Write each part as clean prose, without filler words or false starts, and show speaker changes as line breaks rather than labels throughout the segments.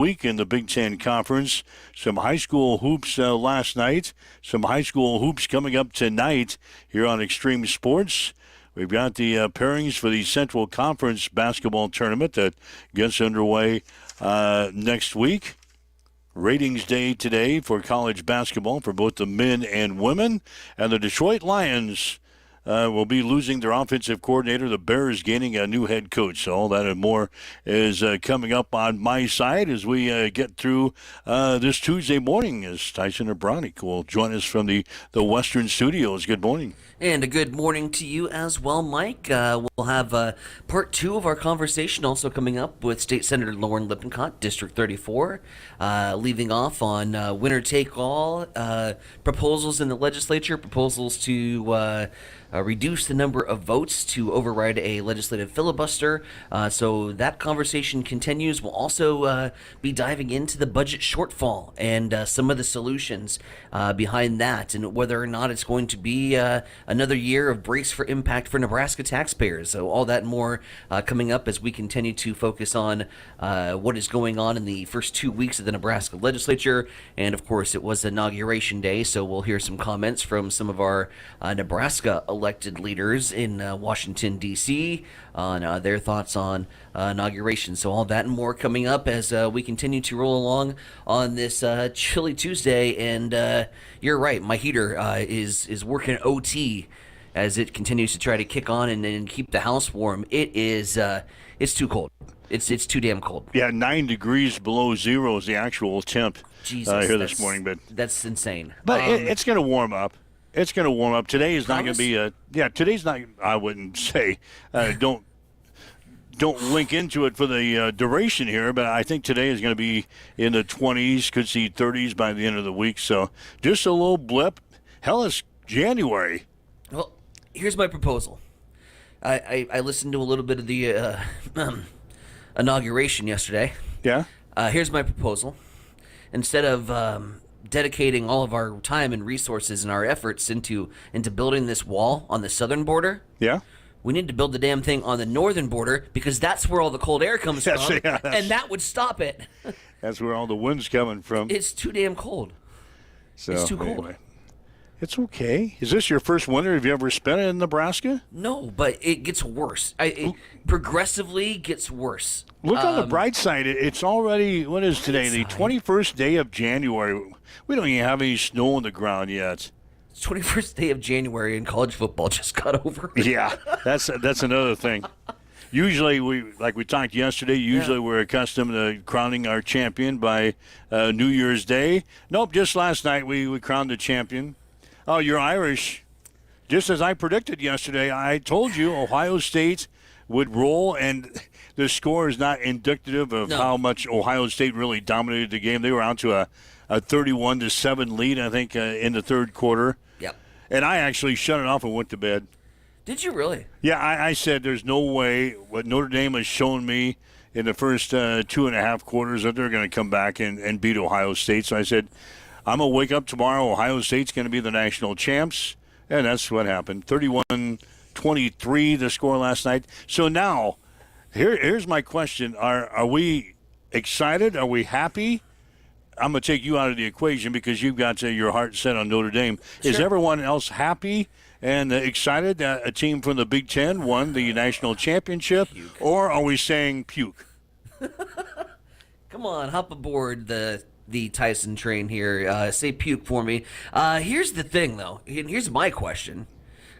week in the Big Ten Conference. Some high school hoops last night. Some high school hoops coming up tonight here on Extreme Sports. We've got the pairings for the Central Conference basketball tournament that gets underway next week. Ratings day today for college basketball for both the men and women. And the Detroit Lions will be losing their offensive coordinator. The Bears gaining a new head coach. So all that and more is coming up on my side as we get through this Tuesday morning, as Tyson Abronic will join us from the Western Studios. Good morning.
And a good morning to you as well, Mike. We'll have part 2 of our conversation also coming up with State Senator Lauren Lippincott, District 34, leaving off on winner-take-all proposals in the legislature, proposals to reduce the number of votes to override a legislative filibuster. So that conversation continues. We'll also be diving into the budget shortfall and some of the solutions behind that, and whether or not it's going to be another year of brace for impact for Nebraska taxpayers. So all that and more coming up as we continue to focus on what is going on in the first 2 weeks of the Nebraska legislature. And of course, it was Inauguration Day, so we'll hear some comments from some of our Nebraska elected leaders in Washington, D.C. on their thoughts on inauguration. So all that and more coming up as we continue to roll along on this chilly Tuesday. And you're right, my heater is working OT as it continues to try to kick on and keep the house warm. It's too cold. It's too damn cold.
Yeah, 9 degrees below zero is the actual temp here this morning. But
that's insane.
But it's going to warm up. It's going to warm up. Today is not going to be today's not, I wouldn't say, don't link into it for the duration here, but I think today is going to be in the 20s, could see 30s by the end of the week. So just a little blip. Hell, it's January.
Well, here's my proposal. I listened to a little bit of the inauguration yesterday.
Yeah?
Here's my proposal. Instead of dedicating all of our time and resources and our efforts into building this wall on the southern border,
yeah,
we need to build the damn thing on the northern border, because that's where all the cold air comes from, and that would stop it.
That's where all the wind's coming from.
It's too damn cold.
So,
it's too cold.
Anyway. It's okay. Is this your first winter? Have you ever spent it in Nebraska?
No, but it gets worse. It progressively gets worse.
Look on the bright side. It's already, what is today? The 21st day of January. We don't even have any snow on the ground yet.
It's 21st day of January and college football just got over.
Yeah, that's another thing. Usually, we talked yesterday, we're accustomed to crowning our champion by New Year's Day. Nope, just last night we crowned the champion. Oh, you're Irish. Just as I predicted yesterday, I told you Ohio State would roll, and the score is not indicative of how much Ohio State really dominated the game. They were out to a 31-7 lead, I think, in the third quarter.
Yep.
And I actually shut it off and went to bed.
Did you really?
Yeah, I said there's no way what Notre Dame has shown me in the first 2.5 quarters that they're going to come back and beat Ohio State. So I said, I'm going to wake up tomorrow. Ohio State's going to be the national champs. And that's what happened. 31-23, the score last night. So now, here's my question. Are we excited? Are we happy? I'm going to take you out of the equation because you've got your heart set on Notre Dame. Sure. Is everyone else happy and excited that a team from the Big Ten won the national championship? Puke. Or are we saying puke?
Come on, hop aboard the Tyson train here. Say puke for me. Here's the thing, though. Here's my question.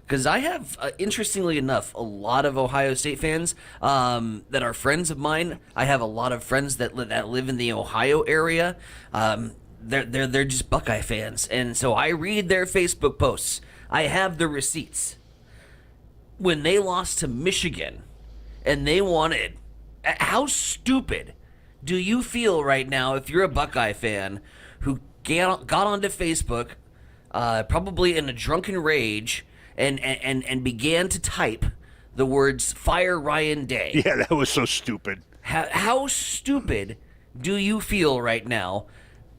Because I have, interestingly enough, a lot of Ohio State fans that are friends of mine. I have a lot of friends that live in the Ohio area. They're just Buckeye fans. And so I read their Facebook posts. I have the receipts. When they lost to Michigan and they wanted... How stupid do you feel right now if you're a Buckeye fan who got onto Facebook, probably in a drunken rage, and began to type the words "Fire Ryan Day"?
Yeah, that was so stupid.
How stupid do you feel right now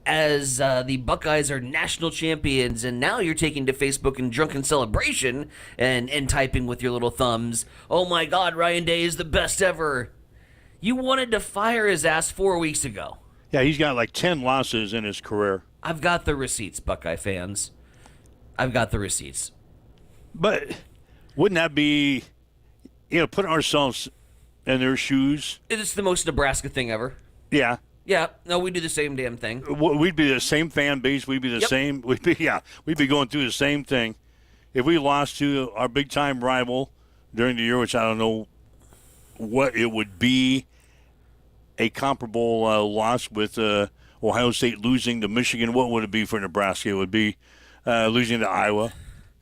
as the Buckeyes are national champions, and now you're taking to Facebook in drunken celebration and typing with your little thumbs, "Oh my God, Ryan Day is the best ever"? You wanted to fire his ass 4 weeks ago.
Yeah, he's got like 10 losses in his career.
I've got the receipts, Buckeye fans. I've got the receipts.
But wouldn't that be, putting ourselves in their shoes?
It's the most Nebraska thing ever.
Yeah.
Yeah, no, we do the same damn thing.
We'd be the same fan base. We'd be the same. We'd be going through the same thing. If we lost to our big-time rival during the year, which I don't know what it would be, a comparable loss with Ohio State losing to Michigan, what would it be for Nebraska? It would be losing to Iowa,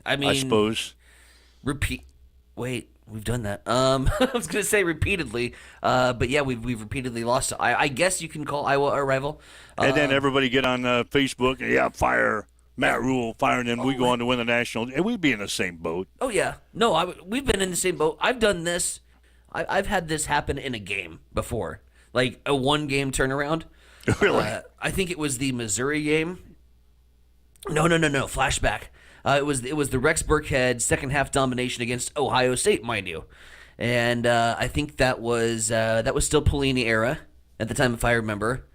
I suppose.
Wait, we've done that. I was going to say repeatedly, but yeah, we've repeatedly lost to I guess you can call Iowa our rival.
And then everybody get on Facebook and, fire Matt Rule, fire, and then we go on to win the national. And we'd be in the same boat.
Oh, yeah. No, we've been in the same boat. I've done this. I've had this happen in a game before, like a one-game turnaround.
Really?
I think it was the Missouri game. No. Flashback. It was the Rex Burkhead second half domination against Ohio State, mind you, and I think that was still Pelini era at the time, if I remember.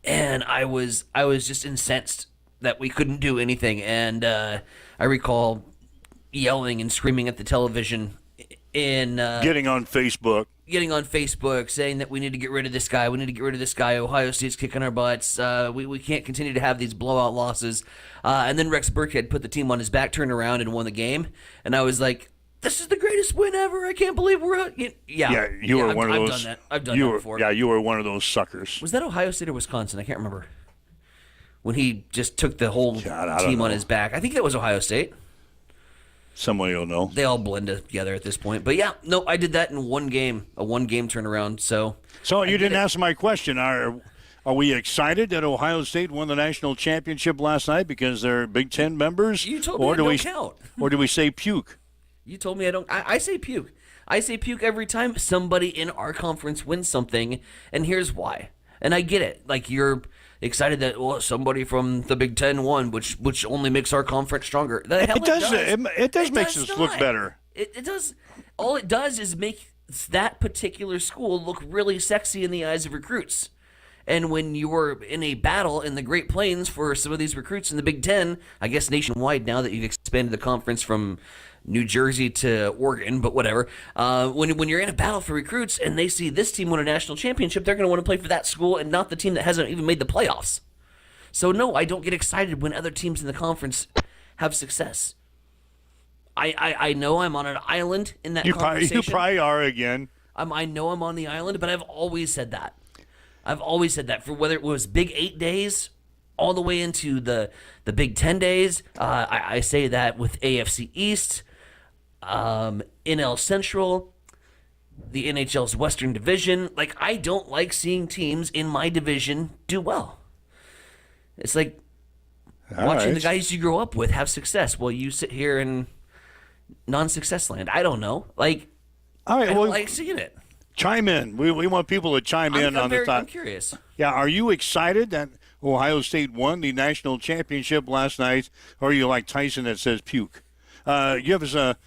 And I was just incensed that we couldn't do anything, and I recall yelling and screaming at the television in
getting on Facebook,
saying that we need to get rid of this guy. Ohio State's kicking our butts. We can't continue to have these blowout losses. And then Rex Burkhead put the team on his back, turned around, and won the game. And I was like, this is the greatest win ever. I can't believe we're out.
You were one of those.
I've done that. I've done that before.
Yeah, you were one of those suckers.
Was that Ohio State or Wisconsin? I can't remember. When he just took the whole team on his back. I think that was Ohio State.
Somebody will know.
They all blend together at this point. But yeah, no, I did that in one game, a one-game turnaround. So
you didn't answer my question. Are we excited that Ohio State won the national championship last night because they're Big Ten members?
You told me I don't count.
Or do we say puke?
You told me I don't. I say puke. I say puke every time somebody in our conference wins something, and here's why. And I get it. Like, you're excited that somebody from the Big Ten won, which only makes our conference stronger.
It does make us look better.
It does. All it does is make that particular school look really sexy in the eyes of recruits. And when you were in a battle in the Great Plains for some of these recruits in the Big Ten, I guess nationwide now that you've expanded the conference from New Jersey to Oregon, but whatever. When you're in a battle for recruits and they see this team win a national championship, they're going to want to play for that school and not the team that hasn't even made the playoffs. So no, I don't get excited when other teams in the conference have success. I know I'm on an island in that conversation.
You probably are again.
I know I'm on the island, but I've always said that. For whether it was Big 8 days all the way into the Big 10 days. I say that with AFC East, NL Central, the NHL's Western Division. Like, I don't like seeing teams in my division do well. It's like watching the guys you grow up with have success while you sit here in non-success land. I don't know. Like,
all right,
I don't like seeing it.
Chime in. We want people to chime in on the thought.
I'm curious.
Yeah, are you excited that Ohio State won the national championship last night, or are you like Tyson that says puke? Give us a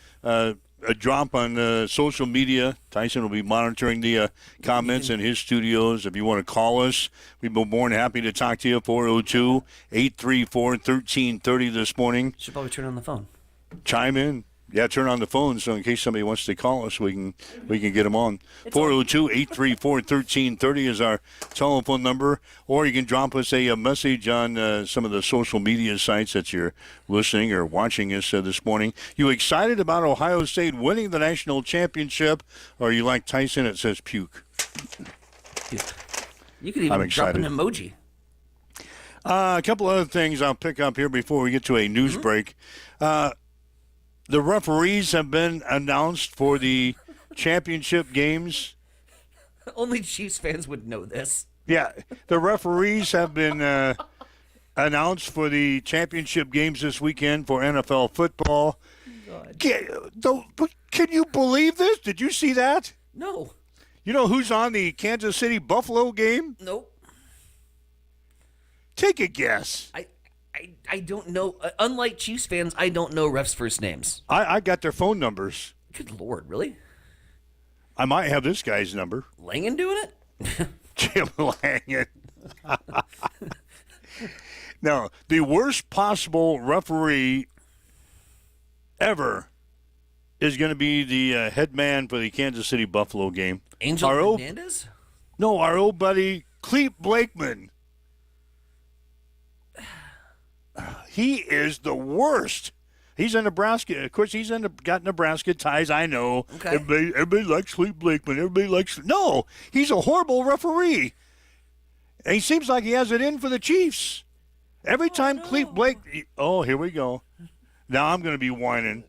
drop on social media. Tyson will be monitoring the comments in his studios. If you want to call us, we'd be more than happy to talk to you. 402-834-1330 this morning.
Should probably turn on the phone.
Chime in. Yeah, turn on the phone so in case somebody wants to call us, we can get them on. 402-834-1330 is our telephone number, or you can drop us a message on some of the social media sites that you're listening or watching us this morning. You excited about Ohio State winning the national championship, or are you like Tyson that says puke?
You could even drop an emoji.
A couple other things I'll pick up here before we get to a news break. The referees have been announced for the championship games.
Only Chiefs fans would know this.
Yeah, the referees have been announced for the championship games this weekend for NFL football. Can you believe this? Did you see that?
No.
You know who's on the Kansas City Buffalo game?
Nope.
Take a guess.
I don't know. Unlike Chiefs fans, I don't know refs' first names.
I got their phone numbers.
Good Lord, really?
I might have this guy's number.
Langen doing it?
Jim Langen. Now, the worst possible referee ever is going to be the head man for the Kansas City Buffalo game.
Angel
Our old-
Hernandez?
No, our old buddy Clete Blakeman. He is the worst. He's in Nebraska. Of course, got Nebraska ties. I know.
Okay.
Everybody likes Clete Blakeman. Everybody likes. No, he's a horrible referee. And he seems like he has it in for the Chiefs. Every time Clete Blake. Oh, here we go. Now I'm going to be whining.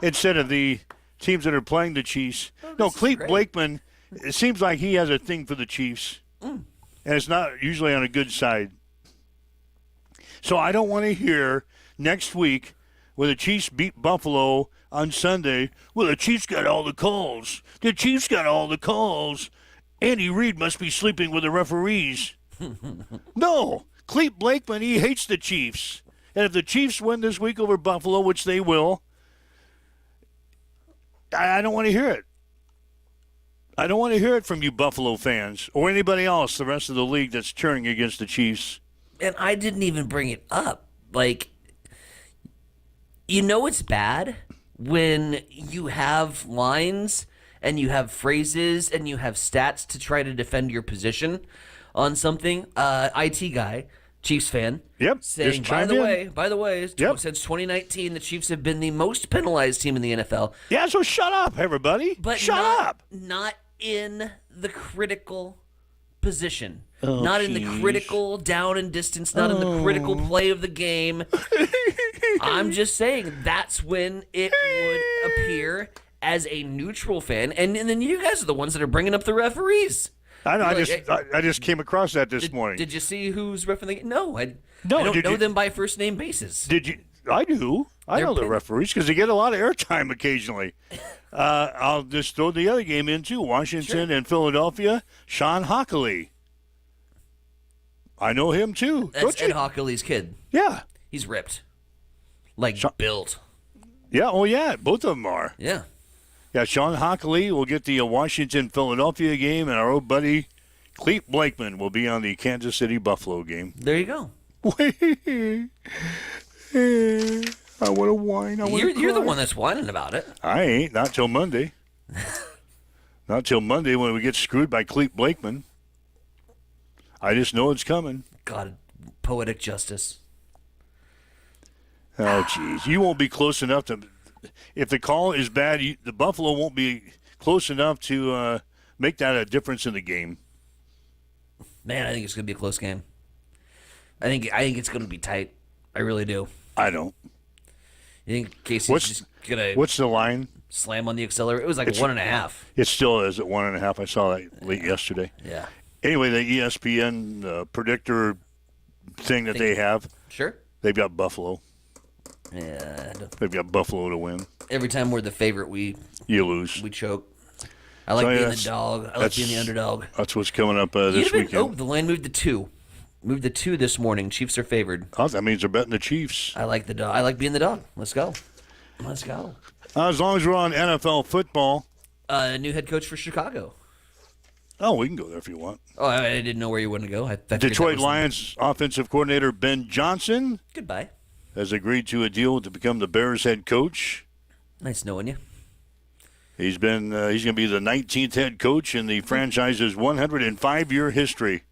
Instead of the teams that are playing the Chiefs. No, Clete Blakeman, it seems like he has a thing for the Chiefs. And it's not usually on a good side. So I don't want to hear next week when the Chiefs beat Buffalo on Sunday, well, the Chiefs got all the calls. The Chiefs got all the calls. Andy Reid must be sleeping with the referees. No, Clete Blakeman, he hates the Chiefs. And if the Chiefs win this week over Buffalo, which they will, I don't want to hear it. I don't want to hear it from you Buffalo fans or anybody else, the rest of the league that's cheering against the Chiefs.
And I didn't even bring it up. Like, it's bad when you have lines and you have phrases and you have stats to try to defend your position on something. IT guy, Chiefs fan.
Yep.
Saying,
just
by
chimed
the
in.
way,
Yep.
since 2019, the Chiefs have been the most penalized team in the NFL.
Yeah, so shut up, everybody.
But
shut up.
Not in the critical position.
Oh,
not in the
geez.
critical down and distance, not in the critical play of the game. I'm just saying that's when it would appear as a neutral fan. And then you guys are the ones that are bringing up the referees.
I know.
You're
I just came across that this morning.
Did you see who's reffing the game? No, I
No,
don't
did
know
you-
them by first name basis.
Did you? I do. I
They're
know the
pin-
referees because they get a lot of airtime occasionally. I'll just throw the other game in too. Washington and Philadelphia. Sean Hockley. I know him too.
That's
Don't
Ed
you?
Hockley's kid.
Yeah.
He's ripped. Like built.
Yeah. Oh yeah. Both of them are.
Yeah.
Yeah. Sean Hockley will get the Washington Philadelphia game, and our old buddy Clete Blakeman will be on the Kansas City Buffalo game.
There you go.
I want to whine.
You're the one that's whining about it.
I ain't. Not till Monday. Not till Monday when we get screwed by Clete Blakeman. I just know it's coming.
God, poetic justice.
Oh, jeez. You won't be close enough to... If the call is bad, the Buffalo won't be close enough to make that a difference in the game.
Man, I think it's gonna be a close game. I think it's gonna be tight. I really do.
I don't.
You think Casey's just gonna
What's the line?
slam on the accelerator? It was like 1.5.
It still is at 1.5. I saw that late yesterday.
Yeah.
Anyway, the ESPN predictor thing that they have,
Sure.
they've got Buffalo.
Yeah.
They've got Buffalo to win.
Every time we're the favorite, we
You lose.
choke. I like
So, yeah,
being the
that's-
dog. I like being the underdog.
That's what's coming up this weekend.
Oh, the line moved to 2. Moved to 2 this morning. Chiefs are favored.
Oh, that means they're betting the Chiefs.
I like the dog. I like being the dog. Let's go. Let's go.
As long as we're on NFL football.
New head coach for Chicago.
Oh, we can go there if you want.
Oh, I didn't know where you wanted to go. I figured that
Detroit
was-
Lions offensive coordinator Ben Johnson
Goodbye.
has agreed to a deal to become the Bears head coach.
Nice knowing you.
He's going to be the 19th head coach in the franchise's 105-year history.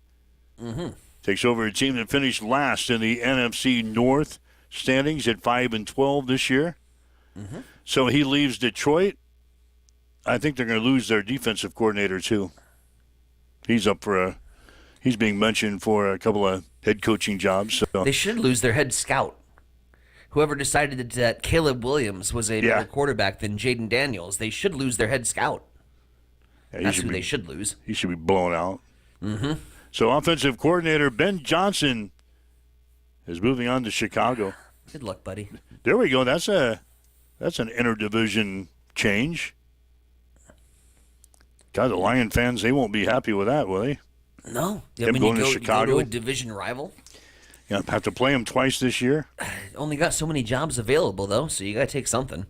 Mm-hmm. Takes over a team that finished last in the NFC North standings at 5-12 this year.
Mm-hmm.
So he leaves Detroit. I think they're going to lose their defensive coordinator too. He's being mentioned for a couple of head coaching jobs. So
They should lose their head scout. Whoever decided that Caleb Williams was a better quarterback than Jaden Daniels, they should lose their head scout.
yeah,
That's who they should lose.
He should be blown out. So offensive coordinator Ben Johnson is moving on to Chicago.
Good luck, buddy.
There we go. That's an interdivision change. God, the Lion fans, they won't be happy with that, will they?
No. I
Him
mean,
going to
you go
Chicago?
to a division rival.
Yeah, have to play them twice this year.
Only got so many jobs available, though, so you got to take something.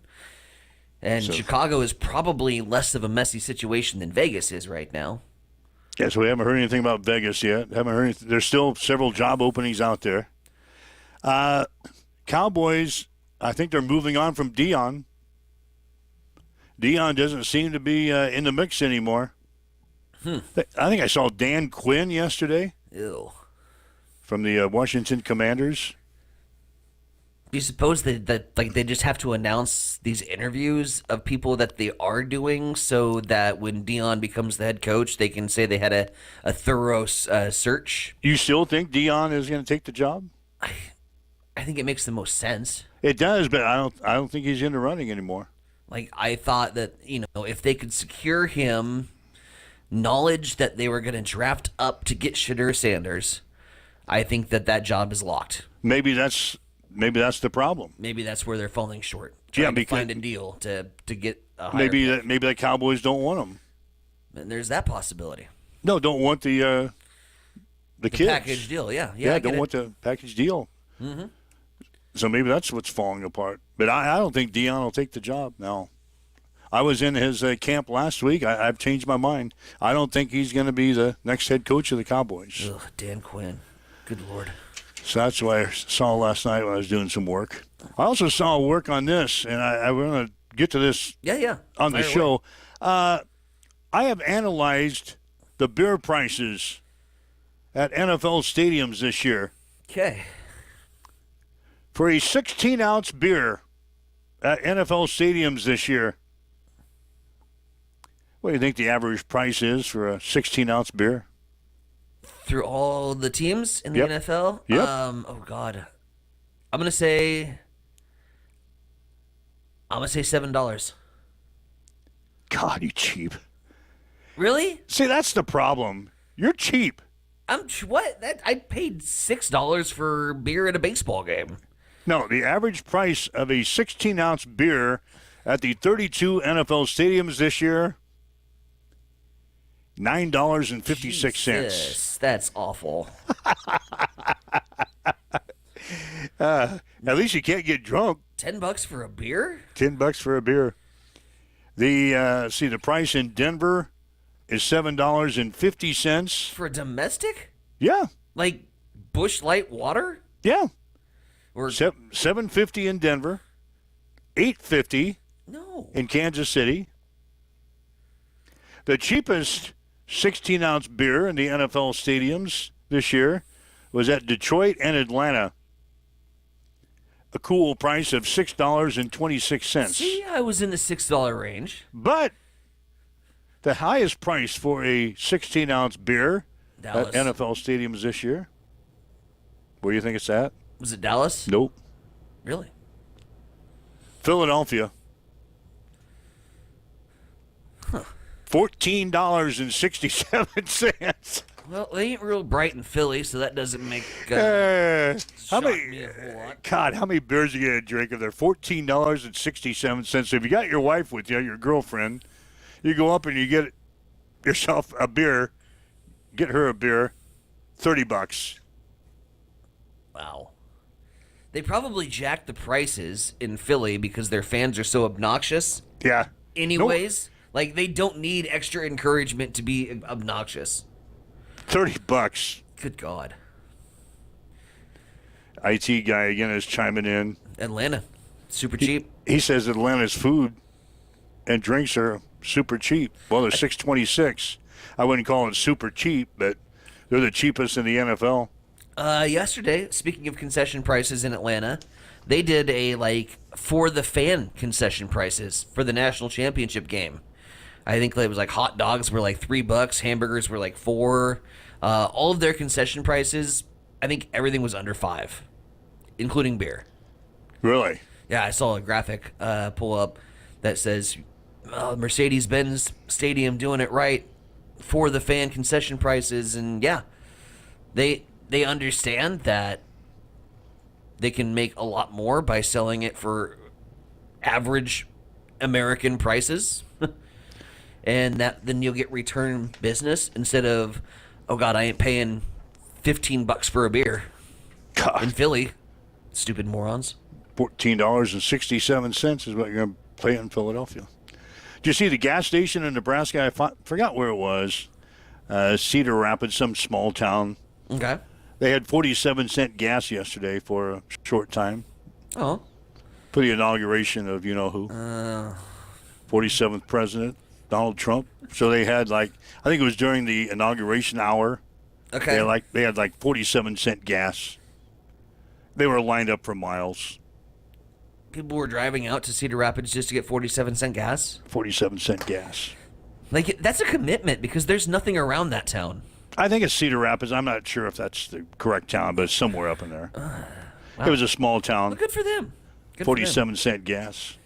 And
So-
Chicago is probably less of a messy situation than Vegas is right now.
Yeah, so we haven't heard anything about Vegas yet. Haven't heard anything. There's still several job openings out there. Cowboys, I think they're moving on from Dion. Dion doesn't seem to be in the mix anymore. I think I saw Dan Quinn yesterday.
Ew.
From the Washington Commanders.
Do you suppose that like they just have to announce these interviews of people that they are doing so that when Dion becomes the head coach, they can say they had a thorough search?
You still think Dion is going to take the job?
I think it makes the most sense.
It does, but I don't think he's in the running anymore.
Like, I thought that, if they could secure him knowledge that they were going to draft up to get Shadur Sanders, I think that job is locked.
Maybe that's the problem.
Maybe that's where they're falling short.
Yeah,
Trying to
because
find a deal to get a higher
maybe
pick.
the Cowboys don't want him.
And there's that possibility.
No, don't want the kids.
Package deal, yeah.
Yeah,
I
don't
get
want the package deal. Mm-hmm. So maybe that's what's falling apart. But I don't think Dion will take the job now. I was in his camp last week. I've changed my mind. I don't think he's going to be the next head coach of the Cowboys.
Ugh, Dan Quinn. Good Lord.
So that's what I saw last night when I was doing some work. I also saw work on this, and I want to get to this on the show. I have analyzed the beer prices at NFL stadiums this year.
Okay.
For a 16-ounce beer at NFL stadiums this year, what do you think the average price is for a 16-ounce beer?
Through all the teams in the
Yep.
NFL?
Yep.
Oh, God. I'm going to say $7.
God, you cheap.
Really?
See, that's the problem. You're cheap.
What? I paid $6 for beer at a baseball game.
No, the average price of a 16-ounce beer at the 32 NFL stadiums this year, $9.56.
Jesus, that's awful.
At least you can't get drunk.
$10 for a beer?
$10 for a beer. The price in Denver is $7.50
For a domestic?
Yeah,
Like Busch Light water?
yeah.
Or
$7.50 in Denver, $8.50
no.
in Kansas City. The cheapest 16-ounce beer in the NFL stadiums this year was at Detroit and Atlanta. A cool price of $6.26.
See, I was in the $6 range.
But the highest price for a 16-ounce beer
Dallas.
at NFL stadiums this year, where do you think it's at?
Was it Dallas?
Nope.
Really?
Philadelphia. $14.67.
Well, they ain't real bright in Philly, so that doesn't make
How
shock
many?
me a whole lot.
God, how many beers are you gonna drink if they're $14.67? If you got your wife with you, your girlfriend, you go up and you get yourself a beer, get her a beer, $30.
Wow. They probably jacked the prices in Philly because their fans are so obnoxious.
Yeah.
Anyways, like they don't need extra encouragement to be obnoxious.
$30.
Good God.
IT guy again is chiming in.
Atlanta, super cheap.
He says Atlanta's food and drinks are super cheap. Well, they're $6.26. I wouldn't call it super cheap, but they're the cheapest in the NFL.
Yesterday, speaking of concession prices in Atlanta, they did a for the fan concession prices for the national championship game. I think it was hot dogs were $3, hamburgers were $4. All of their concession prices, I think everything was under $5, including beer.
Really?
Yeah, I saw a graphic pull up that says Mercedes-Benz Stadium doing it right for the fan concession prices, and yeah, they understand that they can make a lot more by selling it for average American prices, and then you'll get return business instead of, oh God, I ain't paying $15 for a beer
God.
in Philly. Stupid morons.
$14.67 is what you're going to pay in Philadelphia. Did you see the gas station in Nebraska? I forgot where it was. Cedar Rapids, some small town.
Okay.
They had 47-cent gas yesterday for a short time
Oh.
for the inauguration of you-know-who. 47th president, Donald Trump. So they had I think it was during the inauguration hour.
Okay.
They had 47-cent gas. They were lined up for miles.
People were driving out to Cedar Rapids just to get 47-cent gas.
47-cent gas.
That's a commitment because there's nothing around that town.
I think it's Cedar Rapids. I'm not sure if that's the correct town, but it's somewhere up in there.
Wow.
It was a small town.
Well, good for them.
47-cent gas.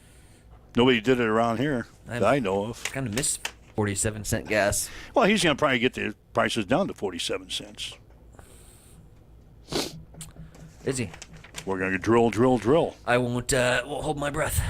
Nobody did it around here that I know of.
Kind of miss 47-cent gas.
Well, he's going to probably get the prices down to 47 cents.
Is he?
We're going to drill.
I won't hold my breath.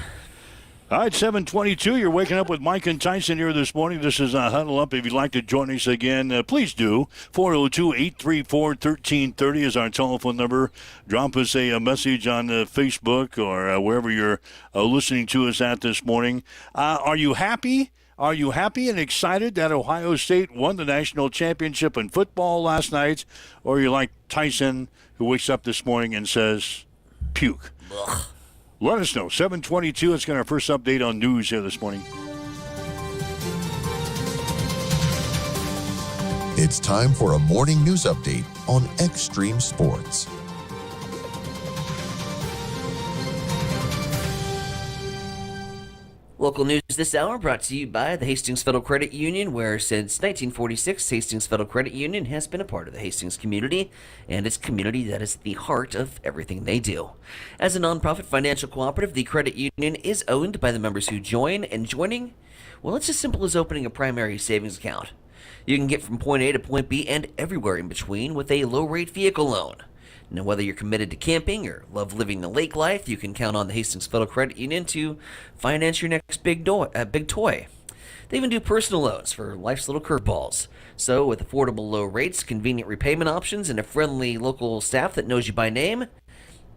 All right, 7:22. You're waking up with Mike and Tyson here this morning. This is Huddle Up. If you'd like to join us again, please do. 402-834-1330 is our telephone number. Drop us a message on Facebook or wherever you're listening to us at this morning. Are you happy? Are you happy and excited that Ohio State won the national championship in football last night? Or are you like Tyson, who wakes up this morning and says, puke?
Ugh.
Let us know. 7:22. Let's get our first update on news here this morning.
It's time for a morning news update on Extreme Sports.
Local news this hour brought to you by the Hastings Federal Credit Union, where since 1946, Hastings Federal Credit Union has been a part of the Hastings community, and it's a community that is the heart of everything they do. As a nonprofit financial cooperative, the credit union is owned by the members who join, and joining, well, it's as simple as opening a primary savings account. You can get from point A to point B and everywhere in between with a low-rate vehicle loan. Now, whether you're committed to camping or love living the lake life, you can count on the Hastings Federal Credit Union to finance your next big toy. They even do personal loans for life's little curveballs. So, with affordable low rates, convenient repayment options, and a friendly local staff that knows you by name,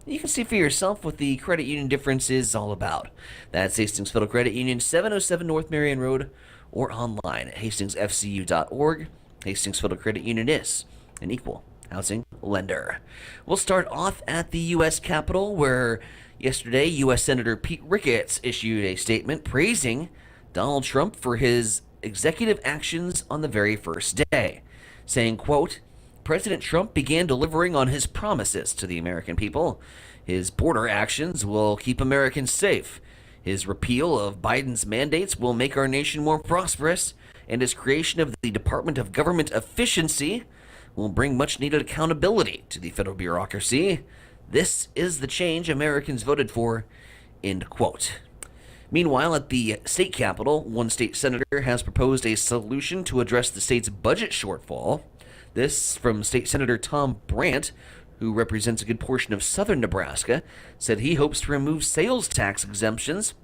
you can see for yourself what the credit union difference is all about. That's Hastings Federal Credit Union, 707 North Marion Road, or online at hastingsfcu.org. Hastings Federal Credit Union is an equal housing lender. We'll start off at the U.S. Capitol, where yesterday U.S. Senator Pete Ricketts issued a statement praising Donald Trump for his executive actions on the very first day, saying, quote, President Trump began delivering on his promises to the American people. His border actions will keep Americans safe. His repeal of Biden's mandates will make our nation more prosperous, and his creation of the Department of Government Efficiency will bring much-needed accountability to the federal bureaucracy. This is the change Americans voted for, end quote. Meanwhile, at the state capitol, one state senator has proposed a solution to address the state's budget shortfall. This from State Senator Tom Brandt, who represents a good portion of southern Nebraska, said he hopes to remove sales tax exemptions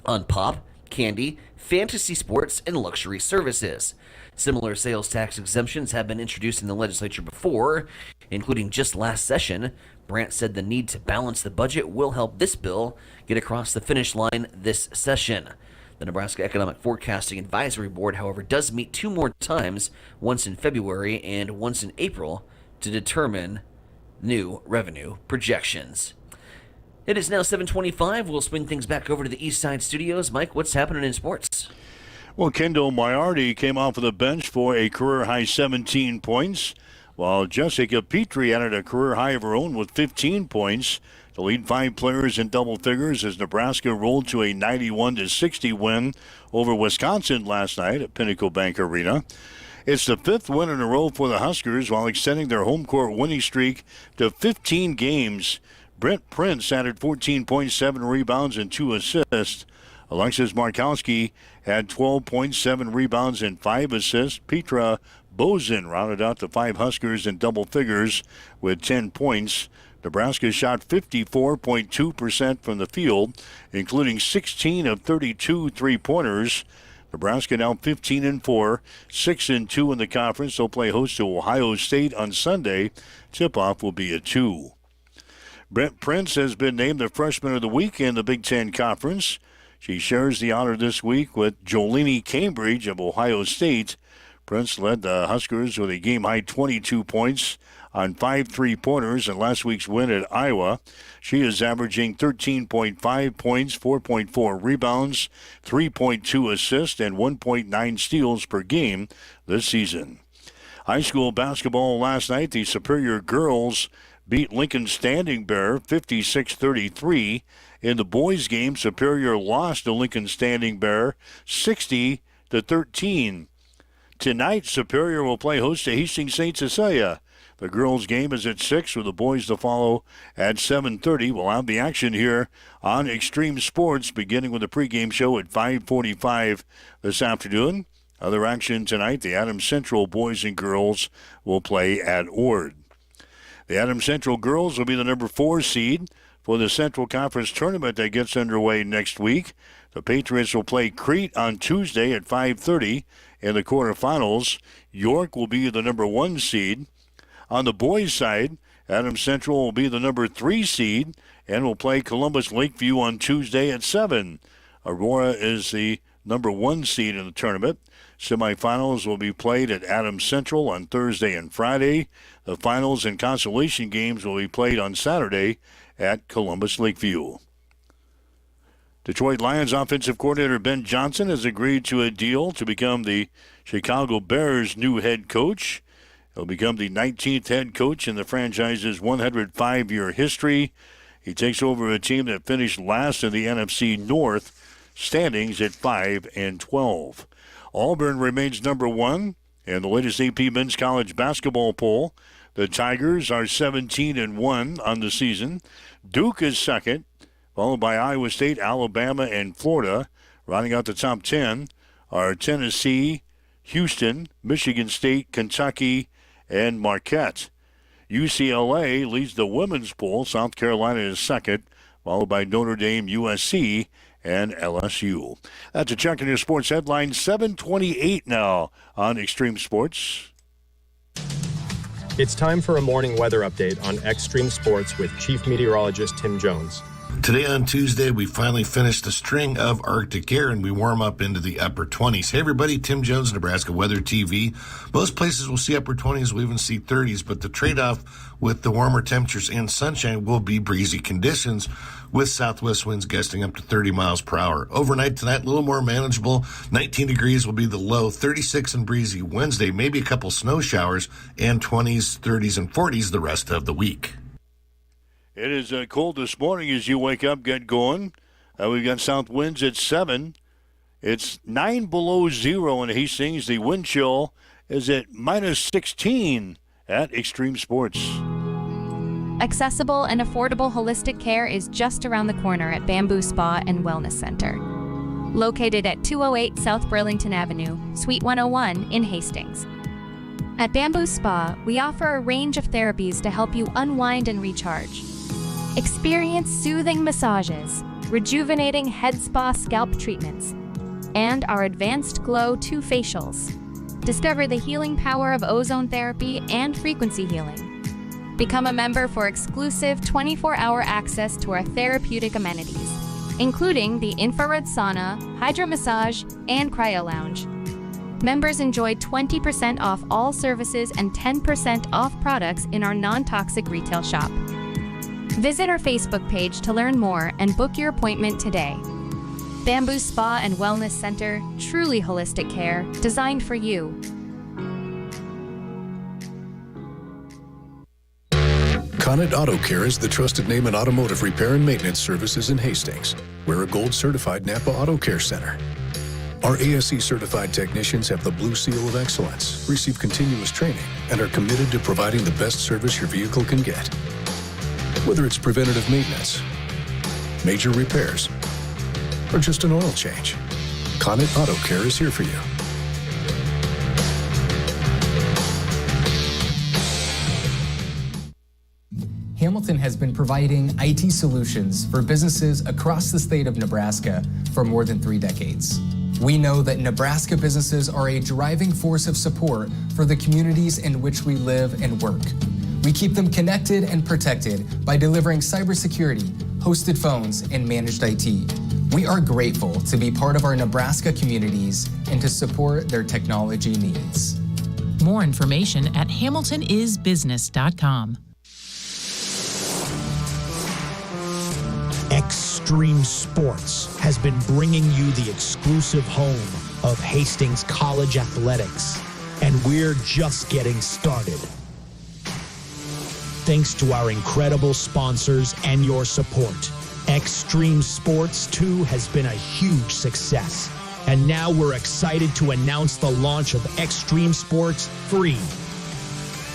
on pop, candy, fantasy sports, and luxury services. Similar sales tax exemptions have been introduced in the legislature before, including just last session. Brandt said the need to balance the budget will help this bill get across the finish line this session. The Nebraska Economic Forecasting Advisory Board, however, does meet two more times, once in February and once in April, to determine new revenue projections. It is now 7:25. We'll swing things back over to the East Side Studios. Mike, what's happening in sports?
Well, Kendall Maiardi came off of the bench for a career-high 17 points, while Jessica Petrie added a career high of her own with 15 points to lead five players in double figures as Nebraska rolled to a 91-60 win over Wisconsin last night at Pinnacle Bank Arena. It's the fifth win in a row for the Huskers while extending their home court winning streak to 15 games. Brent Prince added 14.7 rebounds and 2 assists. Alexis Markowski had 12.7 rebounds and 5 assists. Petra Bozen rounded out the five Huskers in double figures with 10 points. Nebraska shot 54.2% from the field, including 16 of 32 three-pointers. Nebraska now 15-4, 6-2 in the conference. They'll play host to Ohio State on Sunday. Tip-off will be at 2. Brent Prince has been named the Freshman of the Week in the Big Ten Conference. She shares the honor this week with Jolene Cambridge of Ohio State. Prince led the Huskers with a game-high 22 points on 5 3-pointers in last week's win at Iowa. She is averaging 13.5 points, 4.4 rebounds, 3.2 assists, and 1.9 steals per game this season. High school basketball last night, the Superior girls beat Lincoln Standing Bear 56-33. In the boys' game, Superior lost to Lincoln Standing Bear 60-13. Tonight, Superior will play host to Hastings St. Cecilia. The girls' game is at 6, with the boys to follow at 7:30. We'll have the action here on Extreme Sports, beginning with the pregame show at 5:45 this afternoon. Other action tonight, the Adams Central boys and girls will play at Ord. The Adams Central girls will be the number 4 seed for the Central Conference tournament that gets underway next week. The Patriots will play Crete on Tuesday at 5:30 in the quarterfinals. York will be the number 1 seed. On the boys' side, Adams Central will be the number 3 seed and will play Columbus Lakeview on Tuesday at 7. Aurora is the number 1 seed in the tournament. Semifinals will be played at Adams Central on Thursday and Friday. The finals and consolation games will be played on Saturday at Columbus Lakeview. Detroit Lions offensive coordinator Ben Johnson has agreed to a deal to become the Chicago Bears' new head coach. He'll become the 19th head coach in the franchise's 105-year history. He takes over a team that finished last in the NFC North standings at 5-12. Auburn remains number 1 in the latest AP Men's College basketball poll. The Tigers are 17-1 on the season. Duke is second, followed by Iowa State, Alabama, and Florida. Rounding out the top 10 are Tennessee, Houston, Michigan State, Kentucky, and Marquette. UCLA leads the women's poll. South Carolina is second, followed by Notre Dame, USC, and LSU. That's a check in your sports headlines. 7:28 now on Extreme Sports.
It's time for a morning weather update on Extreme Sports with Chief Meteorologist Tim Jones.
Today on Tuesday, we finally finished a string of Arctic air and we warm up into the upper 20s. Hey everybody, Tim Jones, Nebraska Weather TV. Most places will see upper 20s, we'll even see 30s, but the trade-off with the warmer temperatures and sunshine will be breezy conditions with southwest winds gusting up to 30 miles per hour. Overnight tonight, a little more manageable. 19 degrees will be the low, 36 and breezy Wednesday, maybe a couple snow showers, and 20s, 30s, and 40s the rest of the week.
It is cold this morning as you wake up, get going. We've got south winds at 7. It's 9 below zero in Hastings. The wind chill is at minus 16 at Extreme Sports.
Accessible and affordable holistic care is just around the corner at Bamboo Spa and Wellness Center. Located at 208 South Burlington Avenue, Suite 101 in Hastings. At Bamboo Spa, we offer a range of therapies to help you unwind and recharge. Experience soothing massages, rejuvenating head spa scalp treatments, and our Advanced Glow 2 facials. Discover the healing power of ozone therapy and frequency healing. Become a member for exclusive 24-hour access to our therapeutic amenities, including the infrared sauna, hydro massage, and cryo lounge. Members enjoy 20% off all services and 10% off products in our non-toxic retail shop. Visit our Facebook page to learn more and book your appointment today. Bamboo Spa and Wellness Center, truly holistic care, designed for you.
Conant Auto Care is the trusted name in automotive repair and maintenance services in Hastings. We're a gold-certified Napa Auto Care Center. Our ASE-certified technicians have the Blue Seal of Excellence, receive continuous training, and are committed to providing the best service your vehicle can get. Whether it's preventative maintenance, major repairs, or just an oil change, Conant Auto Care is here for you.
Hamilton has been providing IT solutions for businesses across the state of Nebraska for more than 3 decades. We know that Nebraska businesses are a driving force of support for the communities in which we live and work. We keep them connected and protected by delivering cybersecurity, hosted phones, and managed IT. We are grateful to be part of our Nebraska communities and to support their technology needs.
More information at hamiltonisbusiness.com.
Extreme Sports has been bringing you the exclusive home of Hastings College Athletics, and we're just getting started. Thanks to our incredible sponsors and your support, Extreme Sports 2 has been a huge success. And now we're excited to announce the launch of Extreme Sports 3.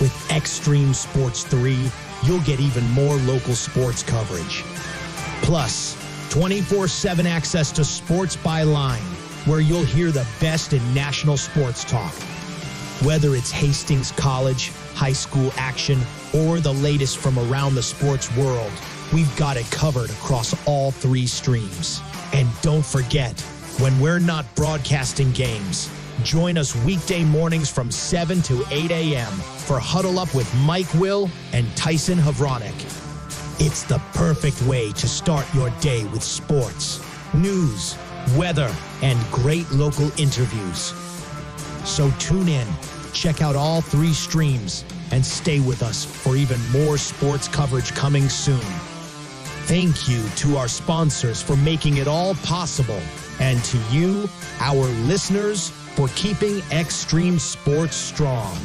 With Extreme Sports 3, you'll get even more local sports coverage. Plus, 24/7 access to Sports by Line, where you'll hear the best in national sports talk. Whether it's Hastings College, high school action, or the latest from around the sports world, we've got it covered across all 3 streams. And don't forget, when we're not broadcasting games, join us weekday mornings from 7 to 8 a.m. for Huddle Up with Mike Will and Tyson Havronik. It's the perfect way to start your day with sports, news, weather, and great local interviews. So tune in, check out all 3 streams, and stay with us for even more sports coverage coming soon. Thank you to our sponsors for making it all possible, and to you, our listeners, for keeping Extreme Sports strong.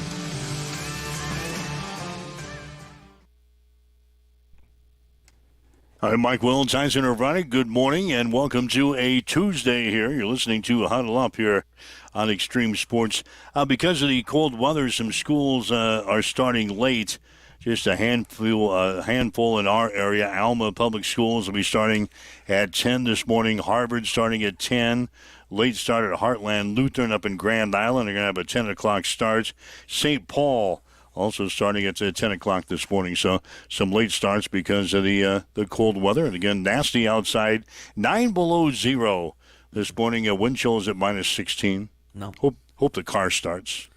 I'm Mike Will, Tyson Havronik. Good morning and welcome to a Tuesday here. You're listening to Huddle Up here on Extreme Sports. Because of the cold weather, some schools are starting late. Just a handful in our area. Alma Public Schools will be starting at 10 this morning. Harvard starting at 10. Late start at Heartland Lutheran up in Grand Island. They're going to have a 10 o'clock start. St. Paul also starting at 10 o'clock this morning. So some late starts because of the cold weather. And again, nasty outside. 9 below zero this morning. Wind chills at minus 16.
No.
Hope the car starts.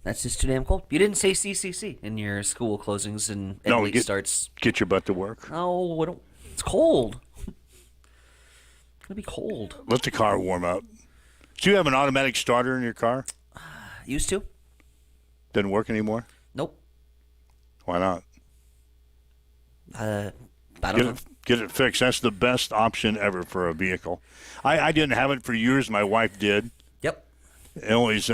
That's just too damn cold. You didn't say CCC in your school closings and late starts.
Get your butt to work.
Oh, it's cold. It's going to be cold.
Let the car warm up. Do you have an automatic starter in your car?
Used to.
Doesn't work anymore?
Nope.
Why not?
I don't know.
Get it fixed. That's the best option ever for a vehicle. I didn't have it for years. My wife did.
Yep.
It always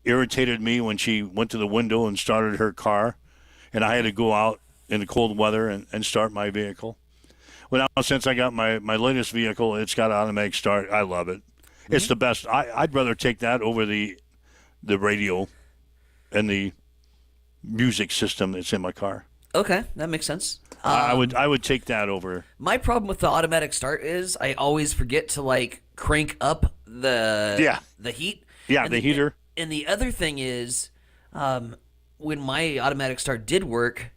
irritated me when she went to the window and started her car, and I had to go out in the cold weather and start my vehicle. Well, now, since I got my latest vehicle, it's got automatic start. I love it. Mm-hmm. It's the best. I'd rather take that over the radio and the music system that's in my car.
Okay, that makes sense.
I would take that over.
My problem with the automatic start is I always forget to crank up the heat.
Yeah, the heater.
And the other thing is, when my automatic start did work,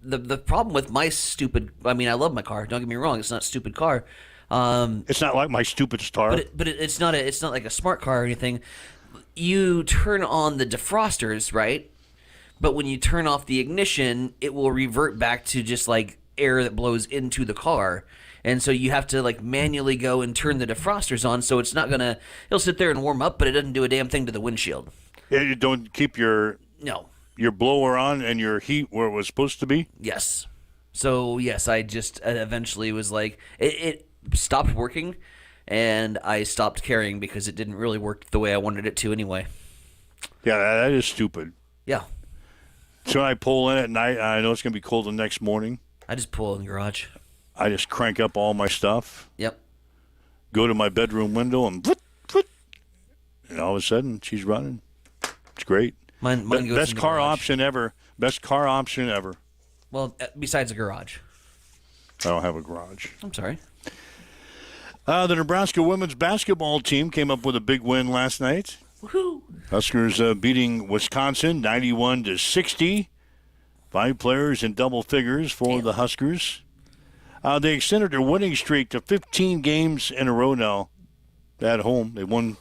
the problem with my stupid, I love my car. Don't get me wrong, it's not a stupid car.
It's not like my stupid star.
But it's not like a smart car or anything. You turn on the defrosters, right? But when you turn off the ignition, it will revert back to just air that blows into the car. And so you have to manually go and turn the defrosters on, so it's not gonna. It'll sit there and warm up, but it doesn't do a damn thing to the windshield.
Yeah, you don't keep your blower on and your heat where it was supposed to be.
Yes. So yes, I just eventually was it stopped working, and I stopped caring because it didn't really work the way I wanted it to anyway.
Yeah, that is stupid.
Yeah.
So I pull in at night. I know it's gonna be cold the next morning.
I just pull in the garage.
I just crank up all my stuff.
Yep.
Go to my bedroom window and and all of a sudden she's running. It's great.
Mine goes
best
in the
car
garage.
option ever. Best car option ever.
Well, besides a garage.
I don't have a garage.
I'm sorry.
The Nebraska women's basketball team came up with a big win last night.
Woohoo!
Huskers beating Wisconsin 91-60. 5 players in double figures for the Huskers. They extended their winning streak to 15 games in a row now at home. They won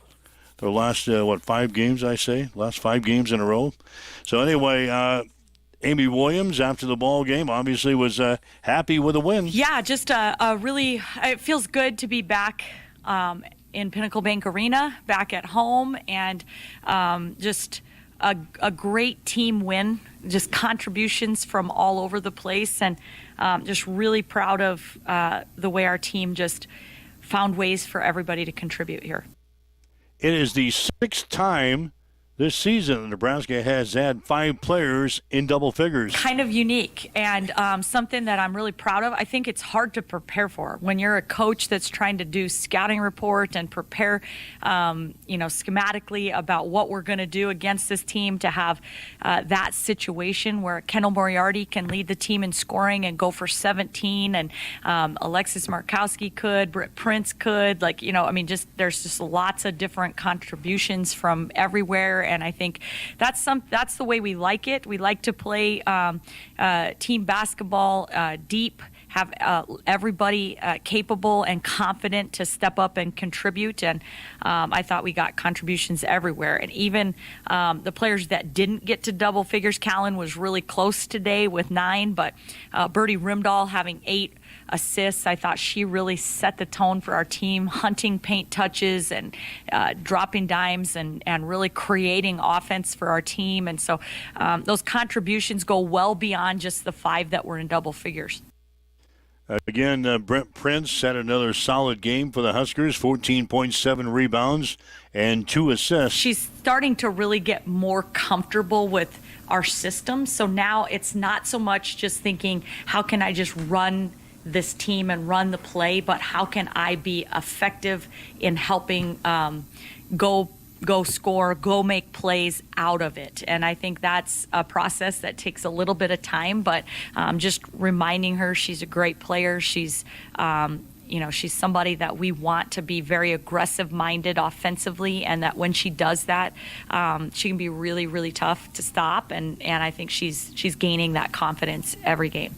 their last, 5 games, I say? Last 5 games in a row. So anyway, Amy Williams, after the ball game, obviously was happy with a win.
Yeah, just really, it feels good to be back in Pinnacle Bank Arena, back at home, and just a great team win, just contributions from all over the place, and just really proud of the way our team just found ways for everybody to contribute here.
It is the 6th time this season Nebraska has had 5 players in double figures.
Kind of unique, and something that I'm really proud of. I think it's hard to prepare for when you're a coach that's trying to do scouting report and prepare, schematically about what we're going to do against this team, to have that situation where Kendall Moriarty can lead the team in scoring and go for 17, and Alexis Markowski could, Britt Prince could, there's just lots of different contributions from everywhere. And I think that's the way we like it. We like to play team basketball deep, have everybody capable and confident to step up and contribute. And I thought we got contributions everywhere. And even the players that didn't get to double figures, Callan was really close today with 9, but Birdie Rimdahl having 8 assists. I thought she really set the tone for our team, hunting paint touches and dropping dimes and really creating offense for our team. And so those contributions go well beyond just the 5 that were in double figures.
Again, Brent Prince had another solid game for the Huskers, 14.7 rebounds and 2 assists.
She's starting to really get more comfortable with our system. So now it's not so much just thinking, how can I just run this team and run the play, but how can I be effective in helping go score, go make plays out of it. And I think that's a process that takes a little bit of time, but just reminding her she's a great player. She's she's somebody that we want to be very aggressive-minded offensively, and that when she does that, she can be really, really tough to stop. And I think she's gaining that confidence every game.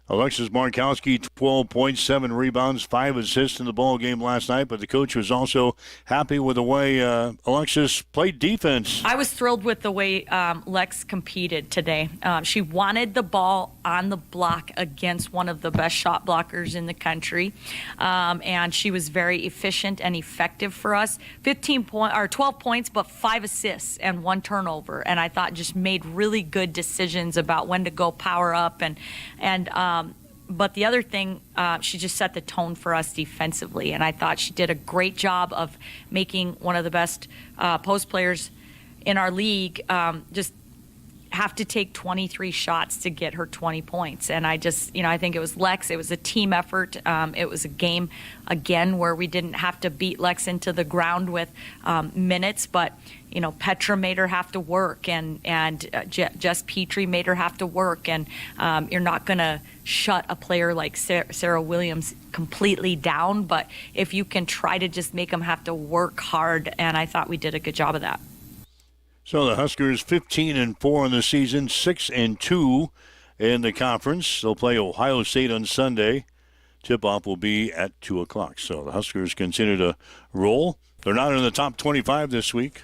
Alexis Markowski, 12.7 rebounds, 5 assists in the ball game last night, but the coach was also happy with the way Alexis played defense.
I was thrilled with the way Lex competed today. She wanted the ball on the block against one of the best shot blockers in the country, and she was very efficient and effective for us. 12 points, but 5 assists and 1 turnover, and I thought just made really good decisions about when to go power up and but the other thing, she just set the tone for us defensively, and I thought she did a great job of making one of the best post players in our league just have to take 23 shots to get her 20 points. And I just, I think it was Lex. It was a team effort. It was a game, again, where we didn't have to beat Lex into the ground with minutes, but Petra made her have to work, and Jess Petrie made her have to work, and you're not going to shut a player like Sarah Williams completely down, but if you can try to just make them have to work hard, and I thought we did a good job of that.
So the Huskers 15-4 in the season, 6-2 in the conference. They'll play Ohio State on Sunday. Tip-off will be at 2 o'clock. So the Huskers continue to roll. They're not in the top 25 this week.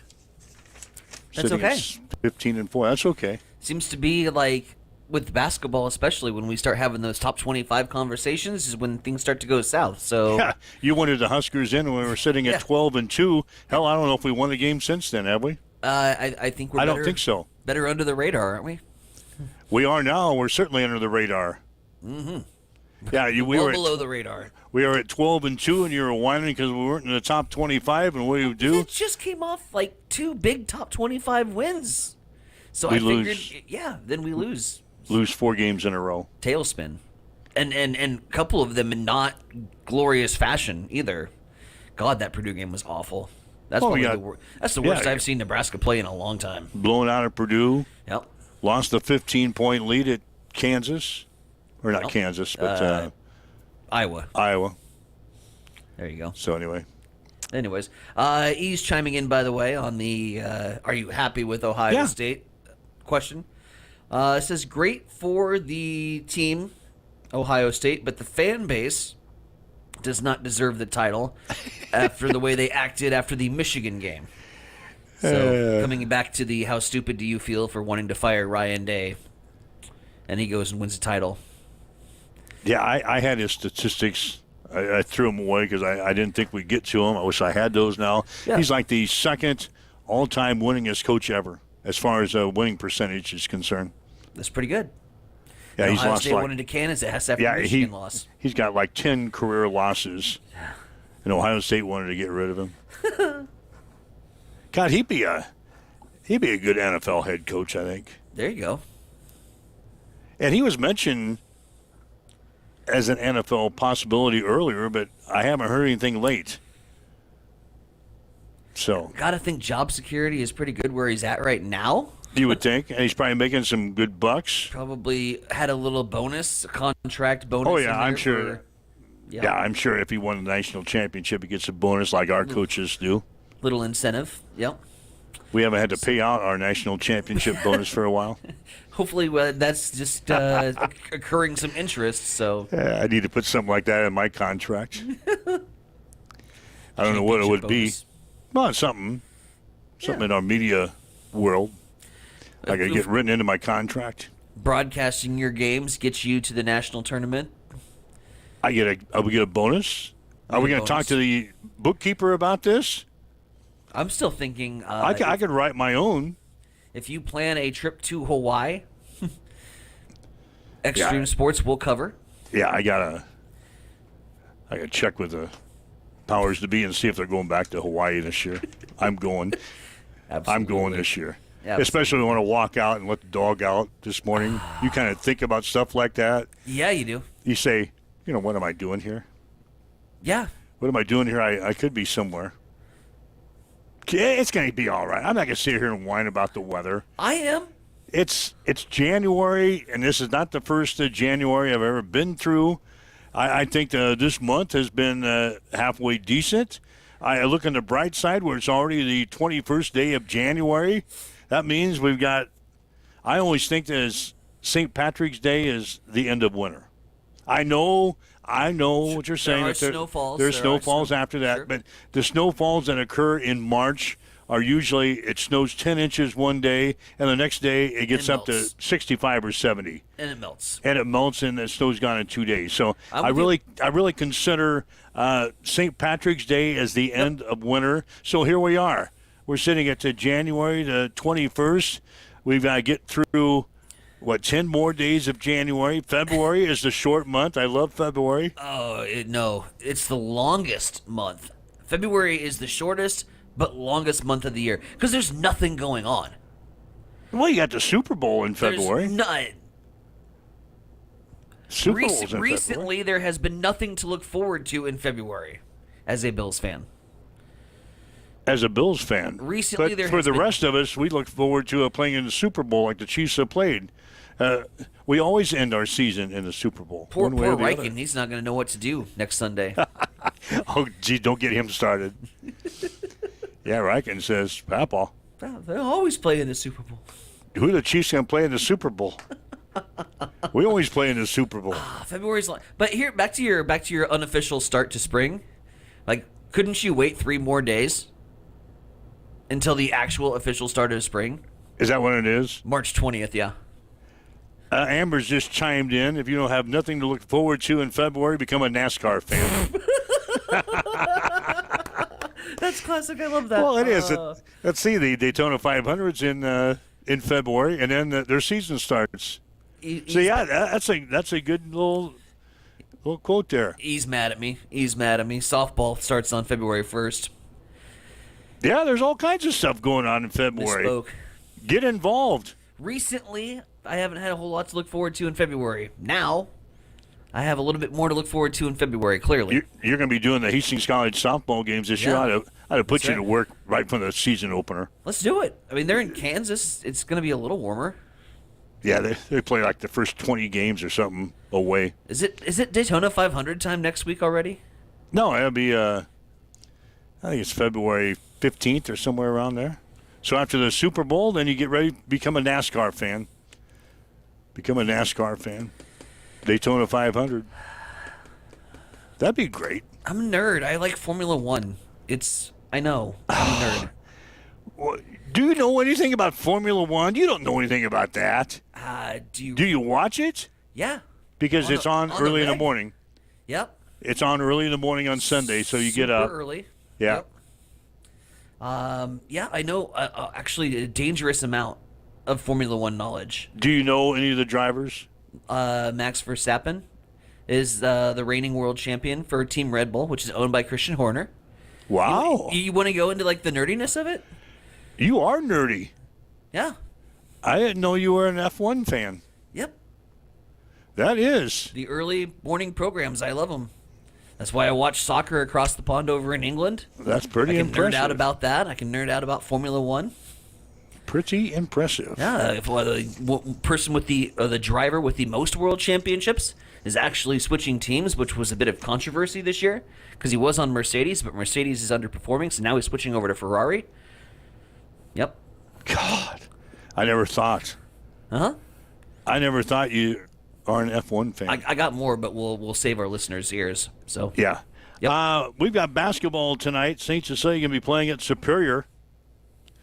That's okay.
15-4. That's okay.
Seems to be like with basketball, especially when we start having those top 25 conversations, is when things start to go south. So
yeah, you wanted the Huskers in when we were sitting at 12-2. Hell, I don't know if we won a game since then, have we?
I think we're.
I don't think so.
Better under the radar, aren't we?
We are now. We're certainly under the radar.
Mm-hmm.
Yeah, we were
below the radar.
We are at 12-2, and you were whining because we weren't in the top 25. And what do you do?
It just came off like 2 big top 25 wins. So
we
I figured,
lose.
then we lose.
Lose 4 games in a row.
Tailspin, and a couple of them in not glorious fashion either. God, that Purdue game was awful. That's that's the worst I've seen Nebraska play in a long time.
Blown out of Purdue.
Yep.
Lost a 15-point lead at Kansas. Or not Kansas, but
Iowa.
Iowa.
There you go.
So anyway.
Anyways, E's chiming in, by the way, on the are you happy with Ohio State question. It says, great for the team, Ohio State, but the fan base does not deserve the title after the way they acted after the Michigan game. So coming back to the how stupid do you feel for wanting to fire Ryan Day, and he goes and wins the title.
Yeah, I had his statistics. I threw them away because I didn't think we'd get to them. I wish I had those now. Yeah. He's like the second all-time winningest coach ever. as far as winning percentage is concerned.
That's pretty good.
Yeah, he's
Ohio
lost
State
like
went into Kansas after Michigan loss.
He's got like 10 career losses, and Ohio State wanted to get rid of him. God, he'd be a good NFL head coach, I think.
There you go.
And he was mentioned as an NFL possibility earlier, but I haven't heard anything late. So,
Gotta think job security is pretty good where he's at right now.
you would think, and he's probably making some good bucks.
Probably had a little bonus, a contract bonus.
Oh
in
yeah,
there
I'm sure.
for-
Yeah, I'm sure if he won the national championship, he gets a bonus like our coaches do.
Little incentive. Yep.
We haven't had to pay out our national championship bonus for a while.
Hopefully that's just occurring some interest. So
I need to put something like that in my contract. I don't know what it would be. Well, it's something in our media world. I could get written into my contract.
Broadcasting your games gets you to the national tournament.
Are we get a bonus? Are we going to talk
bonus.
to the bookkeeper about this?
I'm still thinking.
I could write my own.
If you plan a trip to Hawaii, Extreme
Yeah.
Sports will cover.
Yeah, I gotta check with the powers to be and see if they're going back to Hawaii this year. I'm going. I'm going this year.
Absolutely.
Especially when I want to walk out and let the dog out this morning. You kind of think about stuff like that.
Yeah, you do.
You say, what am I doing here?
Yeah.
What am I doing here? I could be somewhere. It's going to be all right. I'm not going to sit here and whine about the weather.
I am.
It's January, and this is not the first of January I've ever been through. I think this month has been halfway decent. I look on the bright side where it's already the 21st day of January. That means we've got – I always think that as St. Patrick's Day is the end of winter. I know what you're saying.
There are snowfalls.
There's snowfalls after that,
sure.
but the snowfalls that occur in March are usually it snows 10 inches one day, and the next day it gets
It
up to
melts.
65 or 70.
And it melts.
And it melts, and the snow's gone in 2 days. So
I'm
I
with
really consider St. Patrick's Day as the end of winter. So here we are. We're sitting at the January the 21st. We've got to get through 10 more days of January. February is the short month. I love February.
Oh, no. It's the longest month. February is the shortest but longest month of the year because there's nothing going on.
Well, you got the Super Bowl in February.
There's none.
Super Bowl's in February.
Recently, there has been nothing to look forward to in February as a Bills fan.
As a Bills fan.
Recently,
but
there
for
has
the
been-
rest of us, we look forward to playing in the Super Bowl like the Chiefs have played. We always end our season in the Super Bowl.
Poor
one way or the
Riken.
other.
He's not going to know what to do next Sunday.
Oh, gee, don't get him started. Yeah, Riken says, Papa,
They always play in the Super Bowl.
who are the Chiefs going to play in the Super Bowl? We always play in the Super Bowl.
February's long. But here, back to your unofficial start to spring. Like, couldn't you wait 3 more days until the actual official start of spring?
Is that what it is?
March 20th, yeah.
Amber's just chimed in. If you don't have nothing to look forward to in February, become a NASCAR fan.
That's classic. I love that.
Well, it is. Let's see. The Daytona 500's in February, and then their season starts. So yeah, that's a good little quote there.
He's mad at me. Softball starts on February 1st.
Yeah, there's all kinds of stuff going on in February.
Misspoke.
Get involved.
Recently, I haven't had a whole lot to look forward to in February. Now, I have a little bit more to look forward to in February, clearly.
You're going to be doing the Hastings College softball games this year.
Yeah.
I'd have put
That's
you to
right.
work right from the season opener.
Let's do it. I mean, they're in Kansas. It's going to be a little warmer.
Yeah, they play like the first 20 games or something away.
Is it Daytona 500 time next week already?
No, it'll be, I think it's February 15th or somewhere around there. So after the Super Bowl, then you get ready to become a NASCAR fan. Daytona 500. That'd be great.
I'm a nerd. I like Formula One. I know. I'm a nerd.
Well, do you know anything about Formula One? You don't know anything about that.
Do you?
Do you watch it?
Yeah.
Because it's on
the
early in the
reg.
morning.
Yep.
It's on early in the morning on Sunday, so you get up.
Super early.
Yeah.
Yep. Yeah, I know actually a dangerous amount of Formula One knowledge.
Do you know any of the drivers?
Max Verstappen is the reigning world champion for Team Red Bull, which is owned by Christian Horner.
Wow.
You want to go into like the nerdiness of it?
You are nerdy.
Yeah.
I didn't know you were an F1 fan.
Yep.
That is.
The early morning programs, I love them. That's why I watch soccer across the pond over in England.
That's pretty
I can
impressive.
nerd out about that. I can nerd out about Formula One.
Pretty impressive.
Yeah, if the person with the driver with the most world championships is actually switching teams, which was a bit of controversy this year because he was on Mercedes, but Mercedes is underperforming, so now he's switching over to Ferrari. Yep.
God, I never thought.
Uh-huh.
I never thought you are an F1 fan.
I got more, but we'll save our listeners' ears. So
Yeah.
Yep.
We've got basketball tonight. St. Cecilia going to be playing at Superior.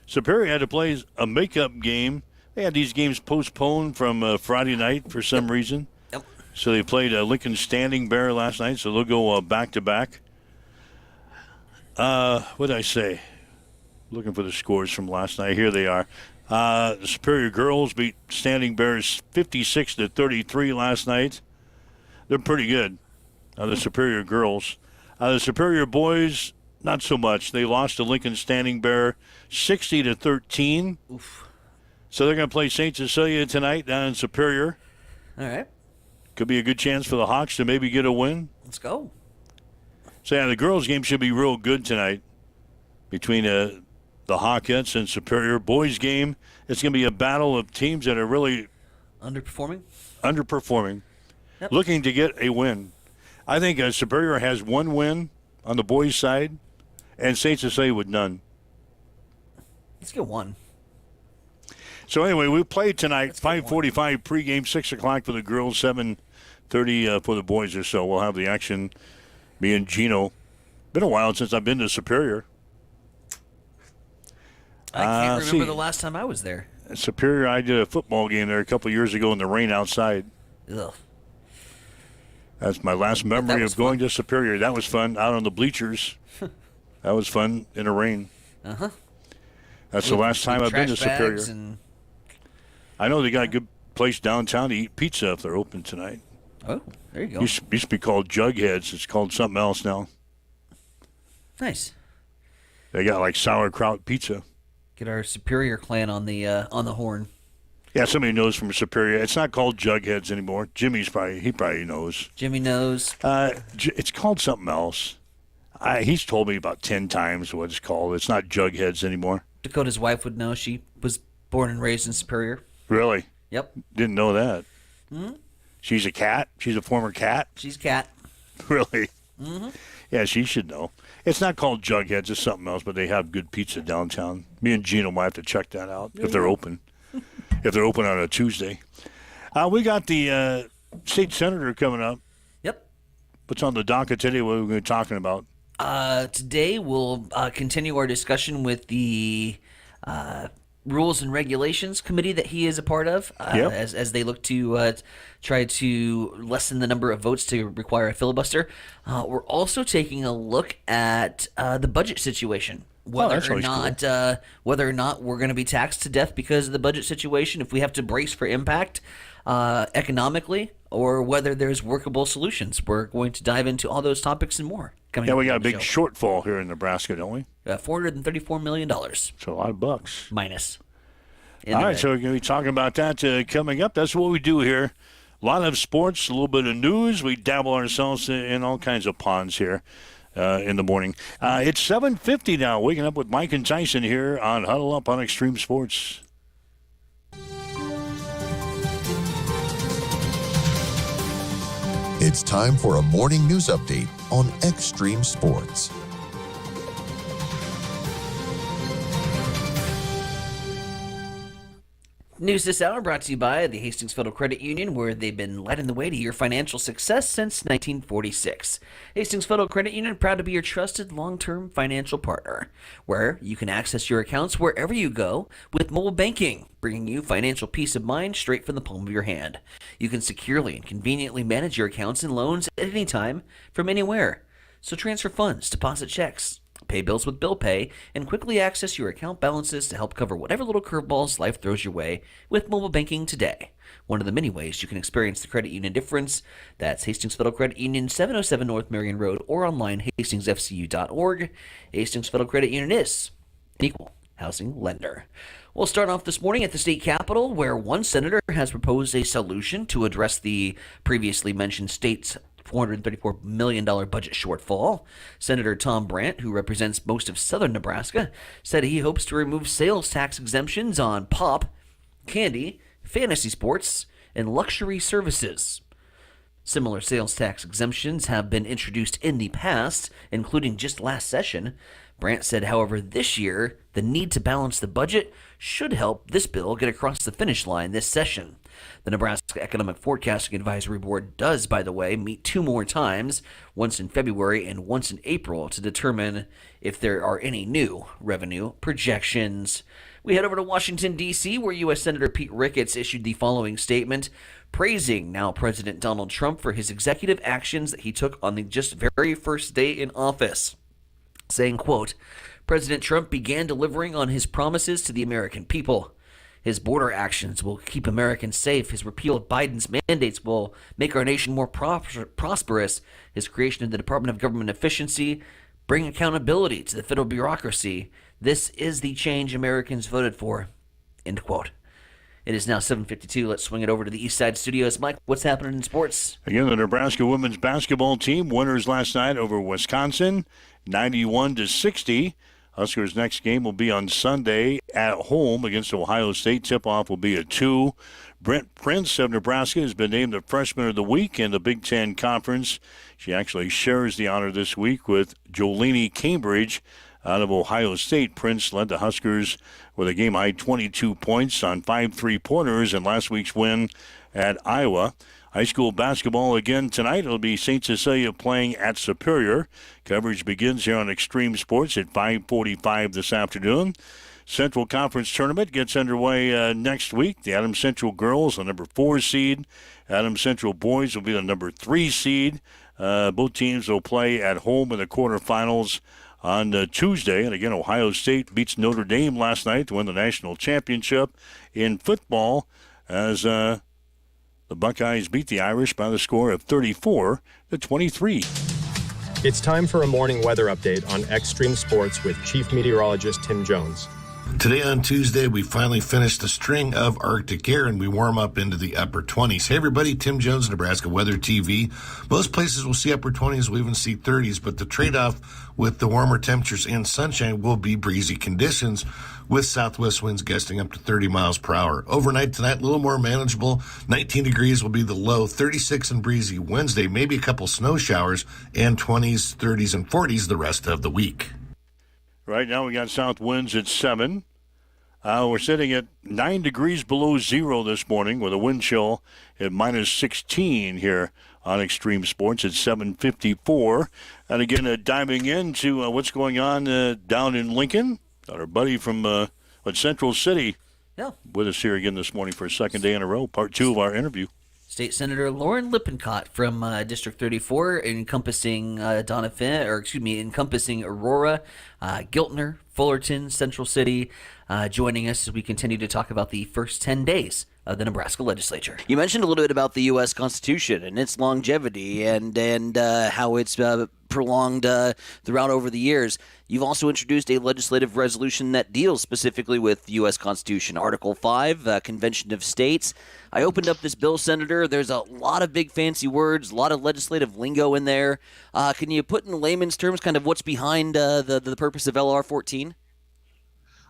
Superior had to play a makeup game. They had these games postponed from Friday night for some reason.
Yep.
So they played Lincoln Standing Bear last night, so they'll go back-to-back. What did I say? Looking for the scores from last night. Here they are. The Superior girls beat Standing Bears 56-33 last night. They're pretty good, the Superior girls. The Superior boys, not so much. They lost to Lincoln Standing Bear 60-13.
Oof.
So they're going to play St. Cecilia tonight down in Superior.
All right.
Could be a good chance for the Hawks to maybe get a win.
Let's go.
So, yeah, the girls' game should be real good tonight between the Hawkettes and Superior. Boys' game, it's going to be a battle of teams that are really
underperforming,
yep. Looking to get a win. I think Superior has one win on the boys' side, and St. Cecilia with none.
Let's get one.
So, anyway, we play tonight, 5:45 pregame, 6 o'clock for the girls, 7:30 for the boys or so. We'll have the action. Me and Gino. Been a while since I've been to Superior.
I can't remember the last time I was there.
Superior, I did a football game there a couple years ago in the rain outside.
Ugh.
That's my last memory of going to Superior. That was fun, out on the bleachers. That was fun in the rain.
Uh-huh.
That's the last time I've been to Superior. I know they got a good place downtown to eat pizza if they're open tonight.
Oh, there you go.
Used to be called Jugheads. It's called something else now.
Nice.
They got like sauerkraut pizza.
Get our Superior clan on the horn.
Yeah, somebody knows from Superior. It's not called Jugheads anymore. He probably knows.
Jimmy knows.
It's called something else. He's told me about 10 times what it's called. It's not Jugheads anymore.
Dakota's wife would know. She was born and raised in Superior.
Really?
Yep.
Didn't know that.
Mm-hmm.
She's a cat? She's a former cat?
She's a cat.
Really?
Mm-hmm.
Yeah, she should know. It's not called Jugheads. It's something else, but they have good pizza downtown. Me and Gino might have to check that out if they're open. If they're open on a Tuesday. We got the state senator coming up.
Yep.
What's on the docket today? What are we going to be talking about?
Today we'll continue our discussion with the Rules and Regulations Committee that he is a part of, as they look to try to lessen the number of votes to require a filibuster. We're also taking a look at the budget situation. Whether or not we're going to be taxed to death because of the budget situation, if we have to brace for impact economically, or whether there's workable solutions. We're going to dive into all those topics and more.
Yeah, we got a big shortfall here in Nebraska, don't we?
$434 million.
It's a lot of bucks.
Minus.
All right, so we're going to be talking about that coming up. That's what we do here. A lot of sports, a little bit of news. We dabble ourselves in all kinds of ponds here in the morning. It's 7:50 now. Waking up with Mike and Tyson here on Huddle Up on Extreme Sports.
It's time for a morning news update on Extreme Sports.
News this hour brought to you by the Hastings Federal Credit Union, where they've been lighting the way to your financial success since 1946. Hastings Federal Credit Union, proud to be your trusted long-term financial partner, where you can access your accounts wherever you go with mobile banking, bringing you financial peace of mind straight from the palm of your hand. You can securely and conveniently manage your accounts and loans at any time from anywhere. So transfer funds, deposit checks, pay bills with Bill Pay, and quickly access your account balances to help cover whatever little curveballs life throws your way with mobile banking today. One of the many ways you can experience the credit union difference. That's Hastings Federal Credit Union, 707 North Marion Road, or online hastingsfcu.org. Hastings Federal Credit Union is an equal housing lender. We'll start off this morning at the state capitol, where one senator has proposed a solution to address the previously mentioned state's $434 million budget shortfall. Senator Tom Brandt, who represents most of southern Nebraska, said he hopes to remove sales tax exemptions on pop, candy, fantasy sports, and luxury services. Similar sales tax exemptions have been introduced in the past, including just last session. Brandt said, however, this year, the need to balance the budget should help this bill get across the finish line this session. The Nebraska Economic Forecasting Advisory Board does, by the way, meet 2 more times, once in February and once in April, to determine if there are any new revenue projections. We head over to Washington, D.C., where U.S. Senator Pete Ricketts issued the following statement, praising now President Donald Trump for his executive actions that he took on the just very first day in office, saying, quote, President Trump began delivering on his promises to the American people. His border actions will keep Americans safe. His repeal of Biden's mandates will make our nation more prosperous. His creation of the Department of Government Efficiency bring accountability to the federal bureaucracy. This is the change Americans voted for. End quote. It is now 7:52. Let's swing it over to the East Side Studios. Mike, what's happening in sports?
Again, the Nebraska women's basketball team winners last night over Wisconsin, 91-60. Huskers' next game will be on Sunday at home against Ohio State. Tip-off will be at 2. Brent Prince of Nebraska has been named the Freshman of the Week in the Big Ten Conference. She actually shares the honor this week with Jolene Cambridge out of Ohio State. Prince led the Huskers with a game-high 22 points on 5 3-pointers in last week's win at Iowa. High school basketball again tonight. It'll be St. Cecilia playing at Superior. Coverage begins here on Extreme Sports at 5:45 this afternoon. Central Conference Tournament gets underway next week. The Adams Central girls, the number 4 seed. Adams Central boys will be the number 3 seed. Both teams will play at home in the quarterfinals on Tuesday. And again, Ohio State beats Notre Dame last night to win the national championship in football as the Buckeyes beat the Irish by the score of 34-23.
It's time for a morning weather update on Extreme Sports with Chief Meteorologist Tim Jones.
Today on Tuesday, we finally finished the string of Arctic air and we warm up into the upper 20s. Hey everybody, Tim Jones, Nebraska Weather TV. Most places will see upper 20s, we'll even see 30s, but the trade-off with the warmer temperatures and sunshine will be breezy conditions with southwest winds gusting up to 30 miles per hour. Overnight tonight, a little more manageable. 19 degrees will be the low, 36 and breezy Wednesday, maybe a couple snow showers, and 20s, 30s, and 40s the rest of the week.
Right now we got south winds at 7. We're sitting at 9 degrees below zero this morning with a wind chill at minus 16 here on Extreme Sports at 7:54. And again, diving into what's going on down in Lincoln. Got our buddy from Central City with us here again this morning for a second day in a row, part 2 of our interview.
State Senator Lauren Lippincott from District 34, encompassing encompassing Aurora, Giltner, Fullerton, Central City, joining us as we continue to talk about the first 10 days of the Nebraska legislature.
You mentioned a little bit about the U.S. Constitution and its longevity and how it's prolonged throughout over the years. You've also introduced a legislative resolution that deals specifically with the U.S. Constitution. Article 5, Convention of States. I opened up this bill, Senator. There's a lot of big fancy words, a lot of legislative lingo in there. Can you put in layman's terms kind of what's behind the purpose of LR 14?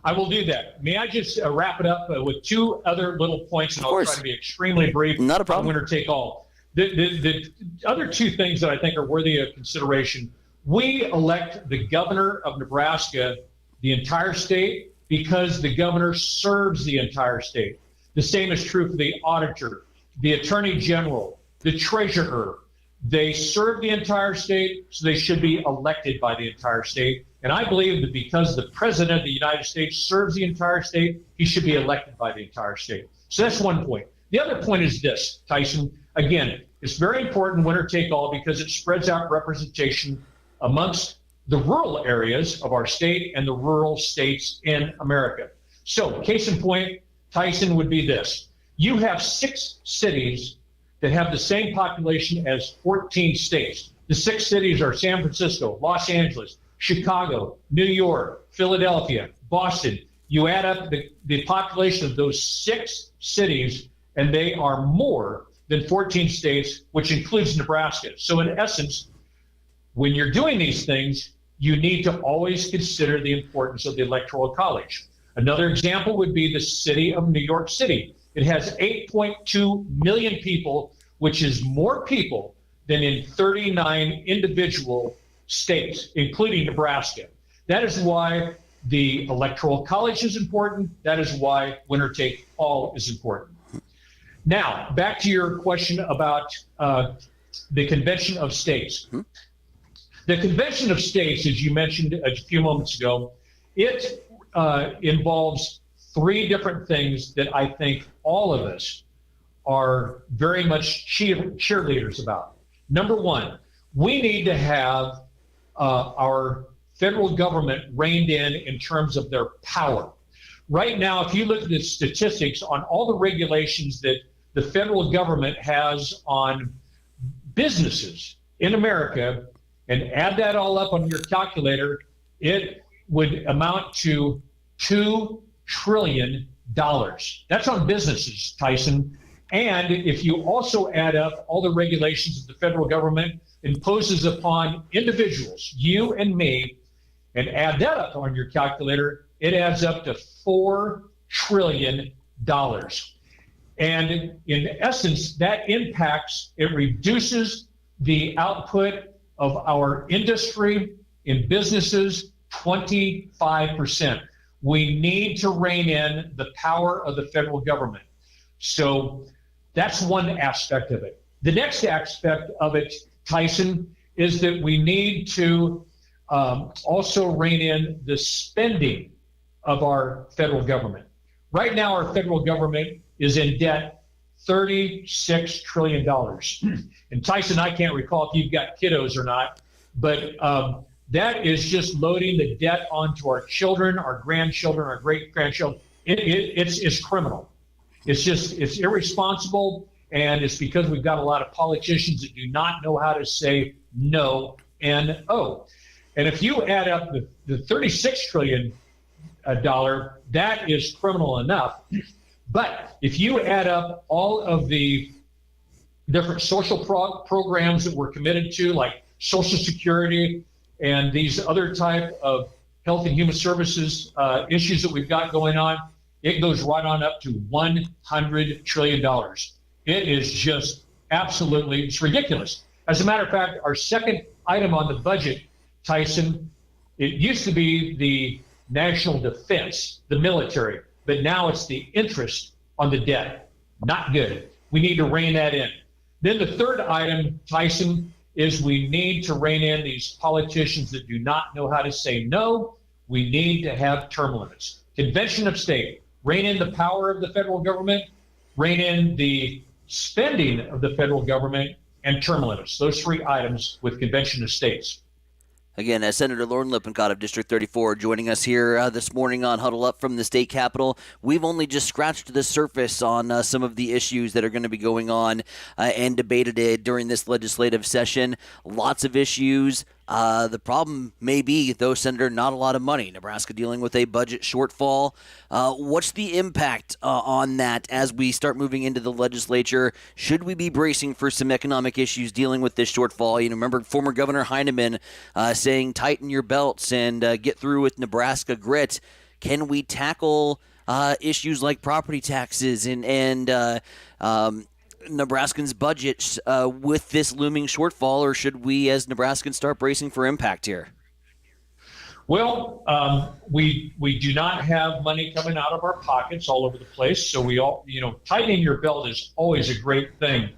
I will do that. May I just wrap it up with 2 other little points, and I'll try to be extremely brief.
Not a problem.
Winner take all. The other 2 things that I think are worthy of consideration. We elect the governor of Nebraska, the entire state, because the governor serves the entire state. The same is true for the auditor, the attorney general, the treasurer. They serve the entire state, so they should be elected by the entire state. And I believe that because the president of the United States serves the entire state, he should be elected by the entire state. So that's one point. The other point is this, Tyson. Again, it's very important, winner take all, because it spreads out representation amongst the rural areas of our state and the rural states in America. So, case in point, Tyson, would be this. You have 6 cities that have the same population as 14 states. The 6 cities are San Francisco, Los Angeles, Chicago, New York, Philadelphia, Boston. You add up the population of those 6 cities, and they are more than 14 states, which includes Nebraska. So in essence, when you're doing these things, you need to always consider the importance of the Electoral College. Another example would be the city of New York City. It has 8.2 million people, which is more people than in 39 individual states, including Nebraska. That is why the Electoral College is important. That is why winner take all is important. Now, back to your question about the Convention of States. The Convention of States, as you mentioned a few moments ago, it involves 3 different things that I think all of us are very much cheerleaders about. Number 1, we need to have our federal government reined in terms of their power. Right now, if you look at the statistics on all the regulations that the federal government has on businesses in America, and add that all up on your calculator, it would amount to $2 trillion. That's on businesses, Tyson. And if you also add up all the regulations that the federal government imposes upon individuals, you and me, and add that up on your calculator, it adds up to $4 trillion. And in essence, that impacts, it reduces the output of our industry in businesses 25%. We need to rein in the power of the federal government. So that's one aspect of it. The next aspect of it, Tyson, is that we need to also rein in the spending of our federal government. Right now, our federal government is in debt $36 trillion. And Tyson, I can't recall if you've got kiddos or not, but that is just loading the debt onto our children, our grandchildren, our great-grandchildren. It's criminal. It's irresponsible, and it's because we've got a lot of politicians that do not know how to say no, N-O. And if you add up the $36 trillion, that is criminal enough. But if you add up all of the different social programs that we're committed to, like Social Security and these other type of health and human services issues that we've got going on, it goes right on up to $100 trillion. It is just absolutely, it's ridiculous. As a matter of fact, our second item on the budget, Tyson, it used to be the national defense, the military, but now it's the interest on the debt. Not good. We need to rein that in. Then the third item, Tyson, is we need to rein in these politicians that do not know how to say no. We need to have term limits. Convention of State, rein in the power of the federal government, rein in the spending of the federal government, and term limits. Those 3 items with Convention of States.
Again, Senator Lauren Lippincott of District 34 joining us here this morning on Huddle Up from the state capitol. We've only just scratched the surface on some of the issues that are going to be going on and debated during this legislative session. Lots of issues. The problem may be, though, Senator, not a lot of money. Nebraska dealing with a budget shortfall. What's the impact on that as we start moving into the legislature? Should we be bracing for some economic issues dealing with this shortfall? You know, remember former Governor Heineman saying, tighten your belts and get through with Nebraska grit. Can we tackle issues like property taxes and Nebraskans' budgets with this looming shortfall, or should we as Nebraskans start bracing for impact here?
Well, we do not have money coming out of our pockets all over the place, so we all, tightening your belt is always a great thing,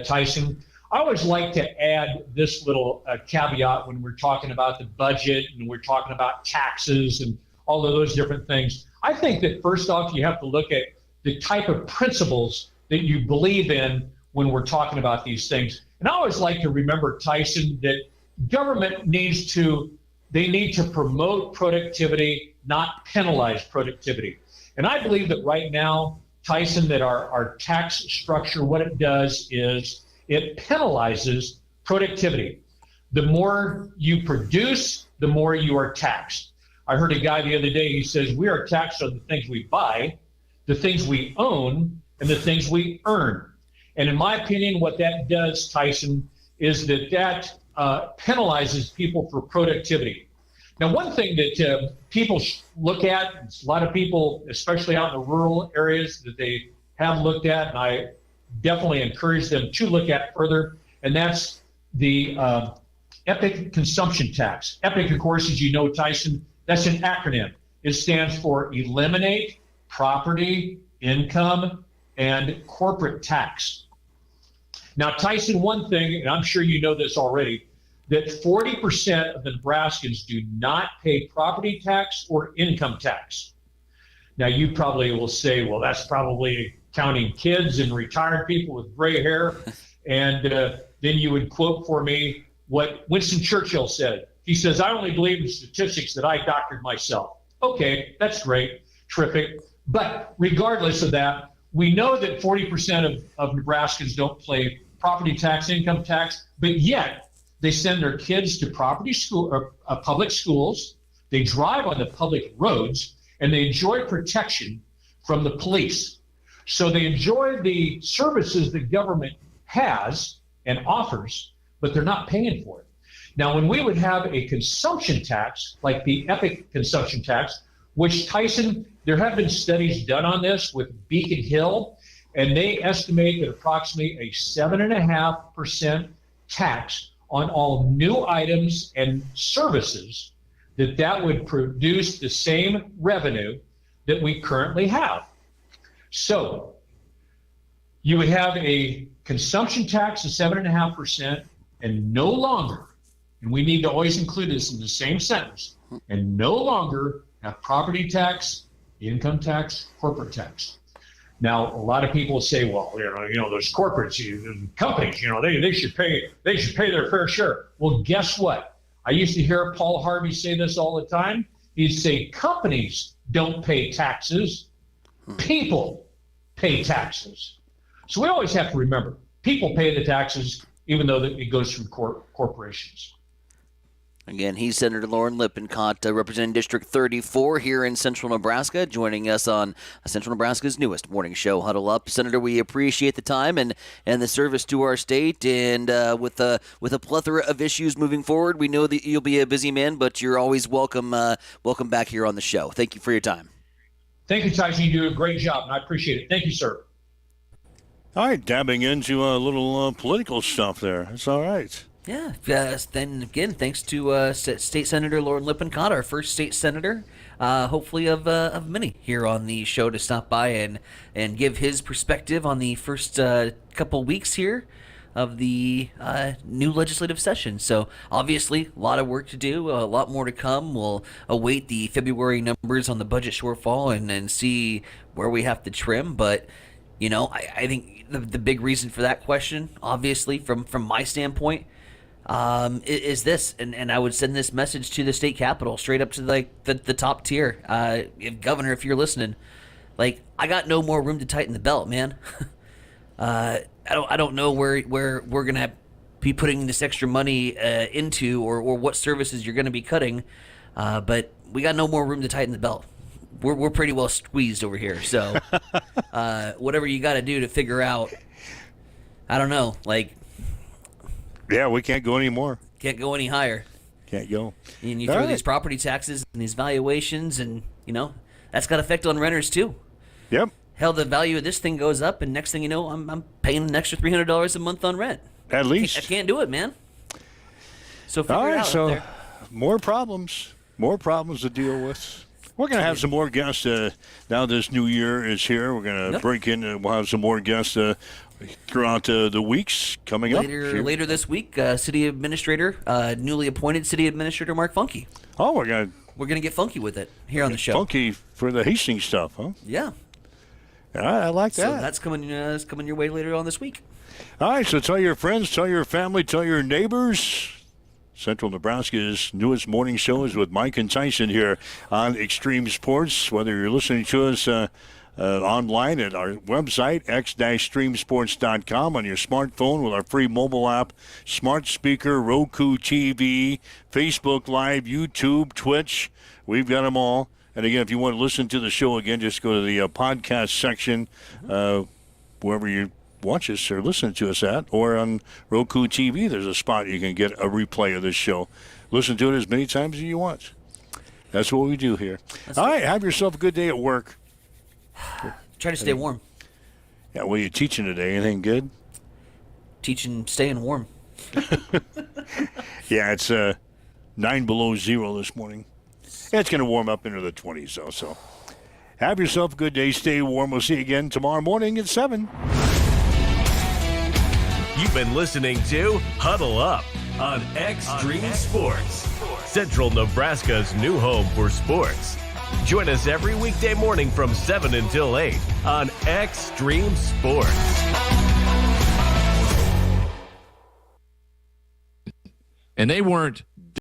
Tyson. I always like to add this little caveat when we're talking about the budget and we're talking about taxes and all of those different things. I think that first off, you have to look at the type of principles that you believe in when we're talking about these things. And I always like to remember, Tyson, that government needs to They need to promote productivity, not penalize productivity. And I believe that right now, Tyson, that our tax structure, what it does is it penalizes productivity. The more you produce, the more you are taxed. I heard a guy the other day, he says, we are taxed on the things we buy, the things we own, and the things we earn. And in my opinion, what that does, Tyson, is that penalizes people for productivity. Now, one thing that people look at, a lot of people, especially out in the rural areas, that they have looked at, and I definitely encourage them to look at further, and that's the EPIC consumption tax. EPIC, of course, as you know, Tyson, that's an acronym. It stands for Eliminate Property, Income, and Corporate Tax. Now, Tyson, one thing, and I'm sure you know this already, that 40% of the Nebraskans do not pay property tax or income tax. Now, you probably will say, well, that's probably counting kids and retired people with gray hair. And then you would quote for me what Winston Churchill said. He says, I only believe in statistics that I doctored myself. Okay, that's great, terrific. But regardless of that, we know that 40% of Nebraskans don't pay property tax, income tax, but yet they send their kids to public schools, they drive on the public roads, and they enjoy protection from the police. So they enjoy the services the government has and offers, but they're not paying for it. Now, when we would have a consumption tax, like the EPIC consumption tax, which, Tyson, there have been studies done on this with Beacon Hill, and they estimate that approximately a 7.5% tax on all new items and services, that would produce the same revenue that we currently have. So you would have a consumption tax of 7.5% and no longer, and we need to always include this in the same sentence, and no longer have property tax, income tax, corporate tax. Now, a lot of people say, well, those corporates, companies, they should pay their fair share. Well, guess what? I used to hear Paul Harvey say this all the time. He'd say, companies don't pay taxes, people pay taxes. So we always have to remember, people pay the taxes, even though it goes through corporations.
Again, he's Senator Lauren Lippincott, representing District 34 here in Central Nebraska, joining us on Central Nebraska's newest morning show, Huddle Up. Senator, we appreciate the time and the service to our state, and with a plethora of issues moving forward, we know that you'll be a busy man, but you're always welcome back here on the show. Thank you for your time.
Thank you, Tyson. You do a great job, and I appreciate it. Thank you, sir.
All right, dabbing into a little political stuff there. That's all right.
Yeah. Then again, thanks to State Senator Lauren Lippincott, our first state senator, hopefully of many here on the show, to stop by and give his perspective on the first couple weeks here of the new legislative session. So obviously, a lot of work to do, a lot more to come. We'll await the February numbers on the budget shortfall and see where we have to trim. But I think the big reason for that question, obviously, from my standpoint, is this, and I would send this message to the state capitol, straight up to the top tier. Governor, if you're listening, I got no more room to tighten the belt, man. I don't know where we're gonna be putting this extra money into, or what services you're gonna be cutting, but we got no more room to tighten the belt. We're pretty well squeezed over here. So whatever you got to do to figure out, I don't know,
yeah, we can't go any more.
Can't go any higher.
Can't go.
And you throw these property taxes and these valuations, and that's got effect on renters too.
Yep.
Hell, the value of this thing goes up, and next thing you know, I'm paying an extra $300 a month on rent.
At least.
I can't do it, man. So figure it out.
So
there.
more problems to deal with. We're going to have some more guests now this new year is here. We're going to break in, and we'll have some more guests throughout the weeks coming up.
Later this week, City Administrator, newly appointed City Administrator Mark Funke.
Oh, we're going
to get funky with it here on the show.
Funky for the Hastings stuff, huh?
Yeah.
All right, I like that.
So that's coming your way later on this week.
All right, so tell your friends, tell your family, tell your neighbors. Central Nebraska's newest morning show is with Mike and Tyson here on Extreme Sports. Whether you're listening to us online at our website, x-streamsports.com, on your smartphone with our free mobile app, smart speaker, Roku TV, Facebook Live, YouTube, Twitch. We've got them all. And again, if you want to listen to the show again, just go to the podcast section, wherever you watch us or listen to us at, or on Roku TV, there's a spot you can get a replay of this show. Listen to it as many times as you want. That's what we do here. All right, have yourself a good day at work.
Try to stay warm.
Yeah, what are you teaching today? Anything good?
Teaching staying warm.
Yeah, it's 9 below zero this morning. Yeah, it's going to warm up into the 20s, though. So have yourself a good day. Stay warm. We'll see you again tomorrow morning at 7.
You've been listening to Huddle Up on Extreme Sports, Central Nebraska's new home for sports. Join us every weekday morning from 7 until 8 on Extreme Sports.
And they weren't